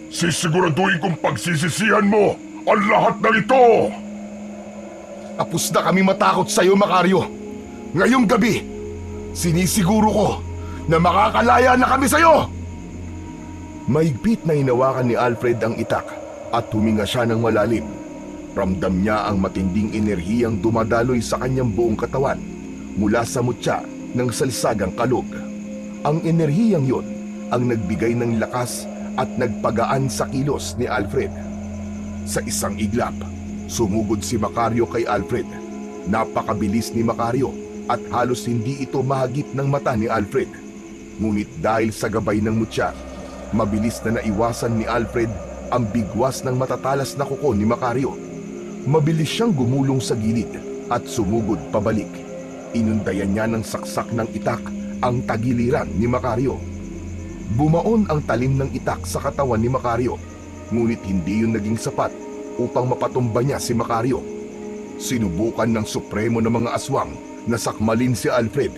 S2: Sisiguraduhin kong pagsisisihan mo ang lahat ng ito.
S1: Tapos na kami matakot sa iyo, Macario. Ngayong gabi, sinisiguro ko na makakalaya na kami sa iyo. Mahigpit na hinawakan ni Alfred ang itak at huminga siya ng malalim. Ramdam niya ang matinding enerhiyang dumadaloy sa kanyang buong katawan mula sa mutya ng salsagang kalog. Ang enerhiyang yon ang nagbigay ng lakas at nagpagaan sa kilos ni Alfred. Sa isang iglap, sumugod si Macario kay Alfred. Napakabilis ni Macario at halos hindi ito mahagip ng mata ni Alfred. Ngunit dahil sa gabay ng mutya, mabilis na naiwasan ni Alfred ang bigwas ng matatalas na kuko ni Macario. Mabilis siyang gumulong sa gilid at sumugod pabalik. Inundayan niya ng saksak ng itak ang tagiliran ni Macario. Bumaon ang talim ng itak sa katawan ni Macario, ngunit hindi yun naging sapat upang mapatumba niya si Macario. Sinubukan ng supremo ng mga aswang na sakmalin si Alfred,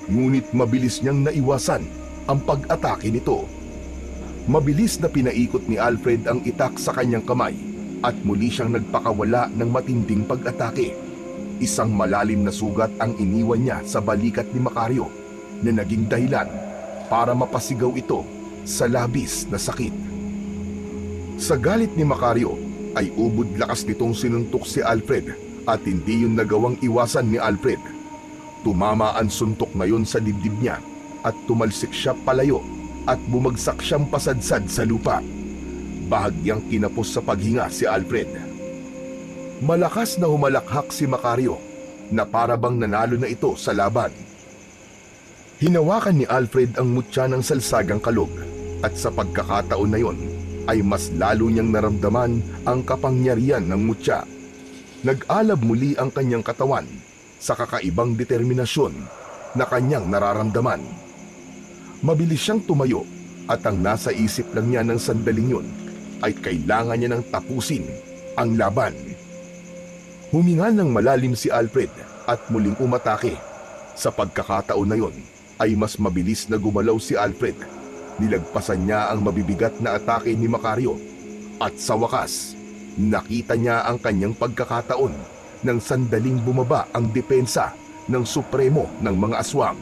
S1: ngunit mabilis niyang naiwasan ang pag-atake nito. Mabilis na pinaikot ni Alfred ang itak sa kanyang kamay at muli siyang nagpakawala ng matinding pag-atake. Isang malalim na sugat ang iniwan niya sa balikat ni Macario na naging dahilan para mapasigaw ito sa labis na sakit. Sa galit ni Macario ay ubod lakas nitong sinuntok si Alfred at hindi yun nagawang iwasan ni Alfred. Tumama ang suntok na yun sa dibdib niya at tumalsik siya palayo at bumagsak siyang pasadsad sa lupa. Bahagyang kinapos sa paghinga si Alfred. Malakas na humalakhak si Macario na para bang nanalo na ito sa laban. Hinawakan ni Alfred ang mutya ng salsagang kalog at sa pagkakataon na yon ay mas lalo niyang naramdaman ang kapangyarihan ng mutya. Nag-alab muli ang kanyang katawan sa kakaibang determinasyon na kanyang nararamdaman. Mabilis siyang tumayo at ang nasa isip lang niya ng sandaling yun ay kailangan niya nang tapusin ang laban. Huminga ng malalim si Alfred at muling umatake. Sa pagkakataon na yon ay mas mabilis na gumalaw si Alfred. Nilagpasan niya ang mabibigat na atake ni Macario at sa wakas, nakita niya ang kanyang pagkakataon nang sandaling bumaba ang depensa ng supremo ng mga aswang.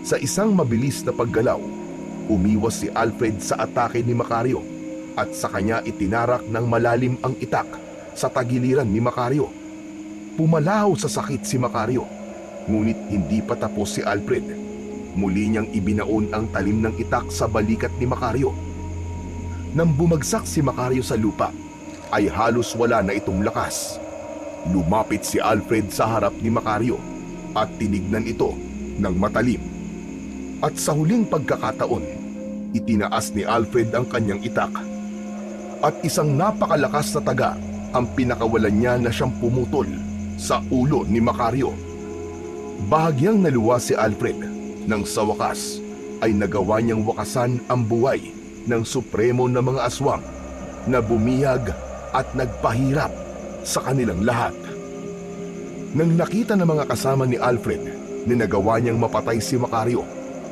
S1: Sa isang mabilis na paggalaw, umiwas si Alfred sa atake ni Macario at sa kanya itinarak ng malalim ang itak sa tagiliran ni Macario. Pumalaw sa sakit si Macario, ngunit hindi pa tapos si Alfred. Muli niyang ibinaon ang talim ng itak sa balikat ni Macario. Nang bumagsak si Macario sa lupa, ay halos wala na itong lakas. Lumapit si Alfred sa harap ni Macario at tinignan ito ng matalim. At sa huling pagkakataon, itinaas ni Alfred ang kanyang itak. At isang napakalakas na taga ang pinakawalan niya na siyang pumutol sa ulo ni Macario. Bahagyang naluwa si Alfred nang sa wakas ay nagawa niyang wakasan ang buhay ng supremo na mga aswang na bumihag at nagpahirap sa kanilang lahat. Nang nakita ng mga kasama ni Alfred na nagawa niyang mapatay si Macario,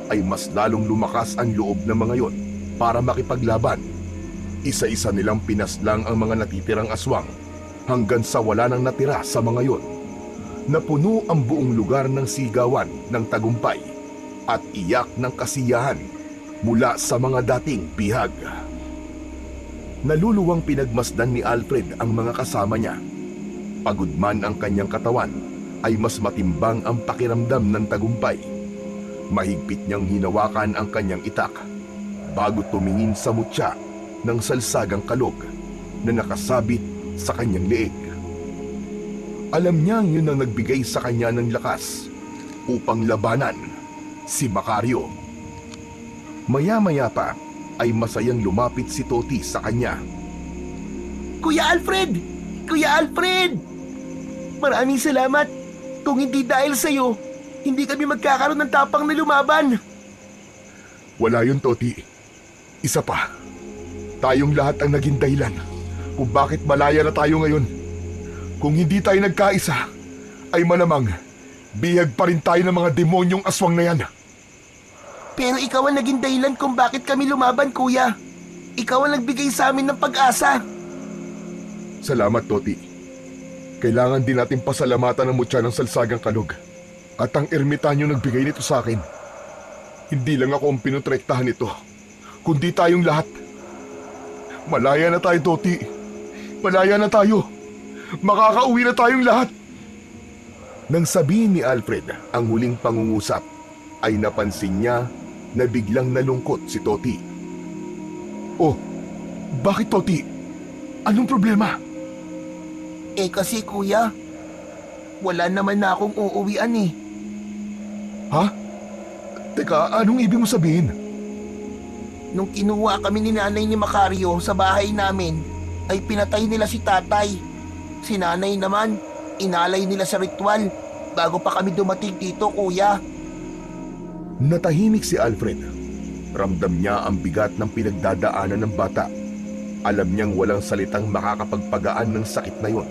S1: ay mas lalong lumakas ang loob ng mga yon para makipaglaban. Isa-isa nilang pinaslang ang mga natitirang aswang hanggang sa wala nang natira sa mga yon. Napuno ang buong lugar ng sigawan ng tagumpay at iyak ng kasiyahan mula sa mga dating bihag. Naluluwang pinagmasdan ni Alfred ang mga kasama niya. Pagod man ang kanyang katawan, ay mas matimbang ang pakiramdam ng tagumpay. Mahigpit niyang hinawakan ang kanyang itak bago tumingin sa mutya ng salsagang kalog na nakasabit sa kanyang leeg. Alam niyang yun ang nagbigay sa kanya ng lakas upang labanan si Macario. Maya-maya pa ay masayang lumapit si Toti sa kanya.
S3: Kuya Alfred! Kuya Alfred! Maraming salamat. Kung hindi dahil sa'yo, hindi kami magkakaroon ng tapang na lumaban.
S1: Wala yun, Toti. Isa pa, tayong lahat ang naging dahilan kung bakit malaya na tayo ngayon. Kung hindi tayo nagkaisa, ay malamang bihag pa rin tayo ng mga demonyong aswang na yan.
S3: Pero ikaw ang naging dahilan kung bakit kami lumaban, kuya. Ikaw ang nagbigay sa amin ng pag-asa.
S1: Salamat, Toti. Kailangan din natin pasalamatan ang mutya ng Salsagang Kalog. At ang ermitanyo nagbigay nito sa akin. Hindi lang ako ang pinutrektahan nito, kundi tayong lahat. Malaya na tayo, Toti. Malaya na tayo. Makakauwi na tayong lahat. Nang sabihin ni Alfred ang huling pangungusap, ay napansin niya na biglang nalungkot si Toti. Oh, bakit, Toti? Anong problema?
S3: Kasi kuya, wala naman na akong uuwian eh.
S1: Ha? Teka, anong ibig mo sabihin?
S3: Nung kinuha kami ni nanay ni Macario sa bahay namin, ay pinatay nila si tatay. Si nanay naman, inalay nila sa ritual bago pa kami dumating dito, kuya.
S1: Natahimik si Alfred. Ramdam niya ang bigat ng pinagdadaanan ng bata. Alam niyang walang salitang makakapagpagaan ng sakit na yon.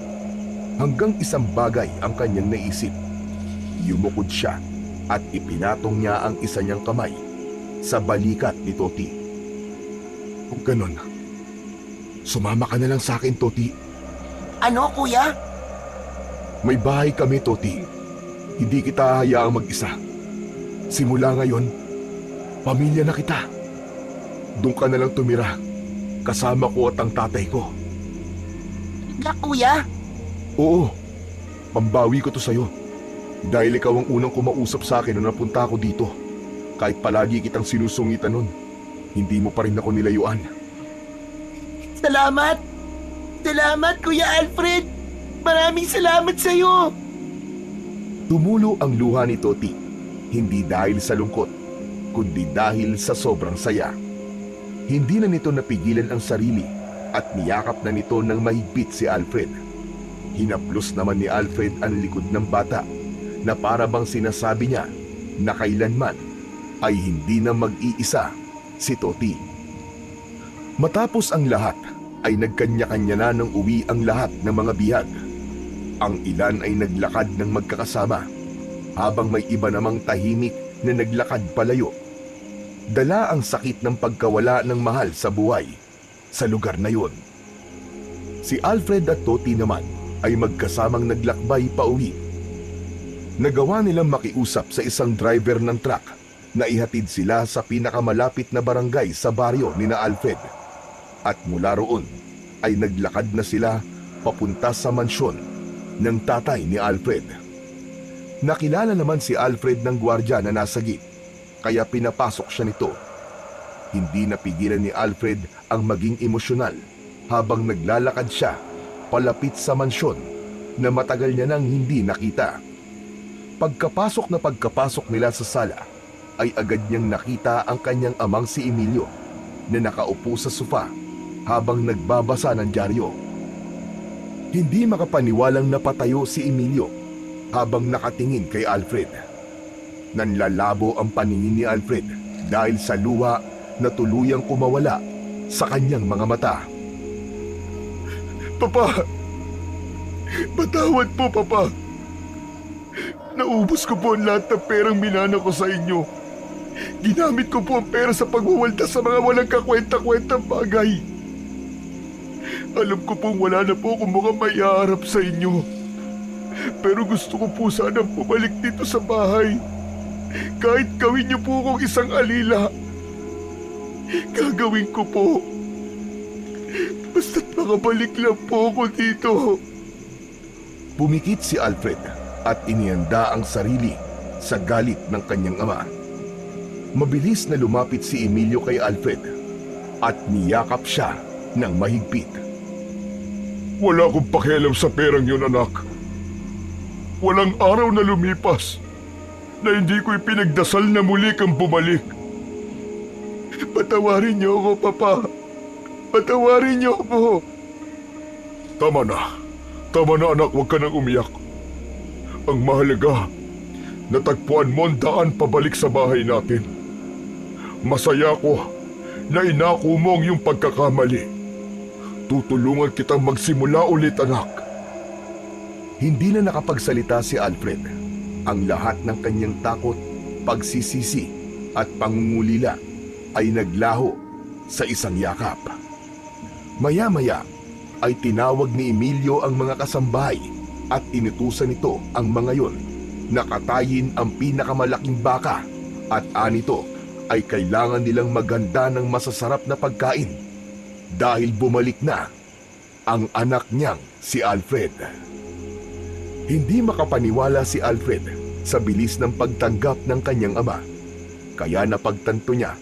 S1: Hanggang isang bagay ang kanyang naisip. Yumukod siya at ipinatong niya ang isa niyang kamay sa balikat ni Toti. Kung ganon, sumama ka na lang sa akin, Toti.
S3: Ano, kuya?
S1: May bahay kami, Toti. Hindi kita hayaang mag-isa. Simula ngayon, pamilya na kita. Doon ka na lang tumira, kasama ko at ang tatay ko.
S3: Kuya?
S1: Oo, pambawi ko to sa'yo. Dahil ikaw ang unang kumausap sa akin nung napunta ako dito. Kahit palagi kitang sinusungitan nun, hindi mo pa rin ako nilayuan.
S3: Salamat! Salamat, Kuya Alfred! Maraming salamat sa'yo!
S1: Tumulo ang luha ni Toti, hindi dahil sa lungkot, kundi dahil sa sobrang saya. Hindi na nito napigilan ang sarili at niyakap na nito ng mahigpit si Alfred. Hinaplos naman ni Alfred ang likod ng bata na para bang sinasabi niya na kailanman ay hindi na mag-iisa si Toti. Matapos ang lahat ay nagkanya-kanya na ng uwi ang lahat ng mga bihag. Ang ilan ay naglakad ng magkakasama habang may iba namang tahimik na naglakad palayo. Dala ang sakit ng pagkawala ng mahal sa buhay sa lugar na yun. Si Alfred at Toti naman ay magkasamang naglakbay pa uwi. Nagawa nilang makiusap sa isang driver ng truck na ihatid sila sa pinakamalapit na barangay sa baryo ni na Alfred. At mula roon ay naglakad na sila papunta sa mansyon ng tatay ni Alfred. Nakilala naman si Alfred ng gwardiya na nasa gate, kaya pinapasok siya nito. Hindi napigilan ni Alfred ang maging emosyonal habang naglalakad siya palapit sa mansyon na matagal niya nang hindi nakita. Pagkapasok nila sa sala, ay agad niyang nakita ang kanyang amang si Emilio na nakaupo sa sofa habang nagbabasa ng dyaryo. Hindi makapaniwalang napatayo si Emilio habang nakatingin kay Alfred. Nanlalabo ang paningin ni Alfred dahil sa luha na tuluyang kumawala sa kanyang mga mata. Papa! Patawad po, Papa! Naubos ko po ang lahat ng perang minana ko sa inyo. Ginamit ko po ang pera sa pagwawalda sa mga walang kakwenta-kwentang bagay. Alam ko pong wala na po akong mukhang maiharap sa inyo. Pero gusto ko po sanang bumalik dito sa bahay. Kahit gawin niyo po akong isang alila. Gagawin ko po. Basta't makabalik lang po ako dito. Pumikit si Alfred at inihanda ang sarili sa galit ng kanyang ama. Mabilis na lumapit si Emilio kay Alfred at niyakap siya ng mahigpit.
S2: Wala akong pakialam sa perang yun, anak. Walang araw na lumipas na hindi ko ipinagdasal na muli kang bumalik.
S3: Patawarin niyo ako, Papa. Patawarin niyo ako.
S2: Tama na. Tama na, anak. Huwag ka nang umiyak. Ang mahalaga, natagpuan mo ang daan pabalik sa bahay natin. Masaya ko na inako mo ang iyong pagkakamali. Tutulungan kitang magsimula ulit, anak.
S1: Hindi na nakapagsalita si Alfred. Ang lahat ng kanyang takot, pagsisisi at pangungulila ay naglaho sa isang yakap. Maya-maya ay tinawag ni Emilio ang mga kasambahay at inutusan nito ang mga yon na katayin ang pinakamalaking baka at anito ay kailangan nilang maghanda ng masasarap na pagkain dahil bumalik na ang anak niyang si Alfred. Hindi makapaniwala si Alfred sa bilis ng pagtanggap ng kanyang ama, kaya napagtanto niya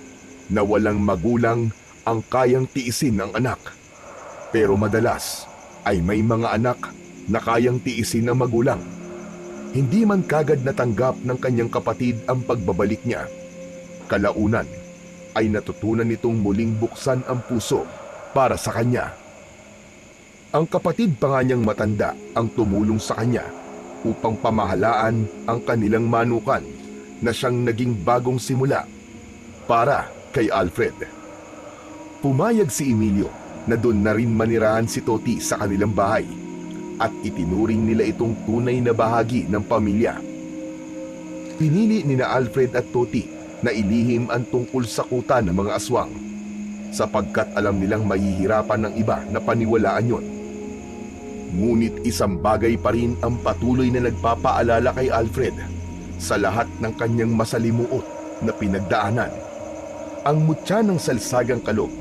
S1: na walang magulang ang kayang tiisin ng anak. Pero madalas ay may mga anak na kayang tiisin ng magulang. Hindi man kagad natanggap ng kanyang kapatid ang pagbabalik niya. Kalaunan ay natutunan nitong muling buksan ang puso para sa kanya. Ang kapatid pa nga niyang matanda ang tumulong sa kanya upang pamahalaan ang kanilang manukan na siyang naging bagong simula para kay Alfred. Pumayag si Emilio na doon na rin manirahan si Toti sa kanilang bahay at itinuring nila itong tunay na bahagi ng pamilya. Pinili nina Alfred at Toti na ilihim ang tungkol sa kuta ng mga aswang sapagkat alam nilang mahihirapan ng iba na paniwalaan yon. Ngunit isang bagay pa rin ang patuloy na nagpapaalala kay Alfred sa lahat ng kanyang masalimuot na pinagdaanan. Ang mutya ng salsagang kalog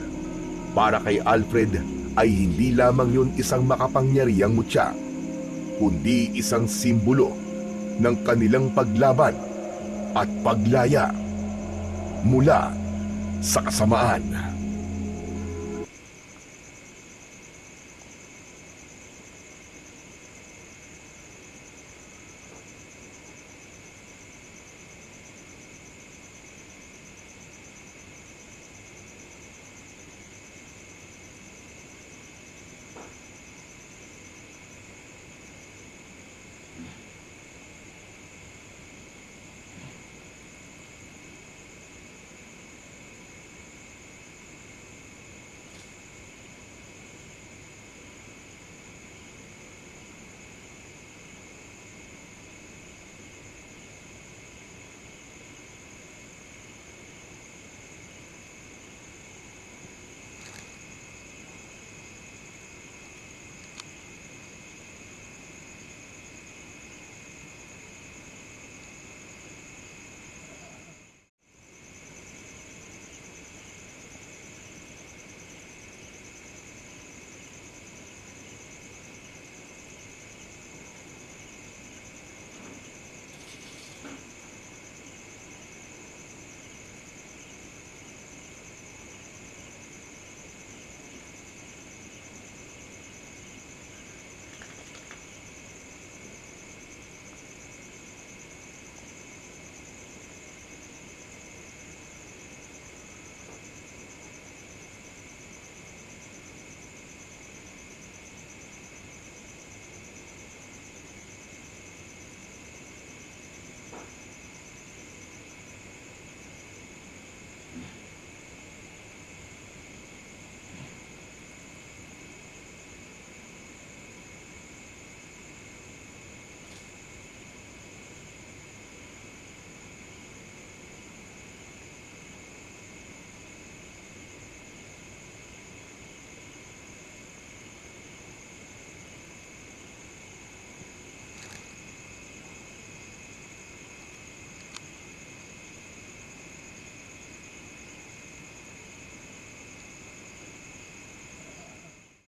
S1: para kay Alfred ay hindi lamang yon isang makapangyarihang mutya, kundi isang simbolo ng kanilang paglaban at paglaya mula sa kasamaan.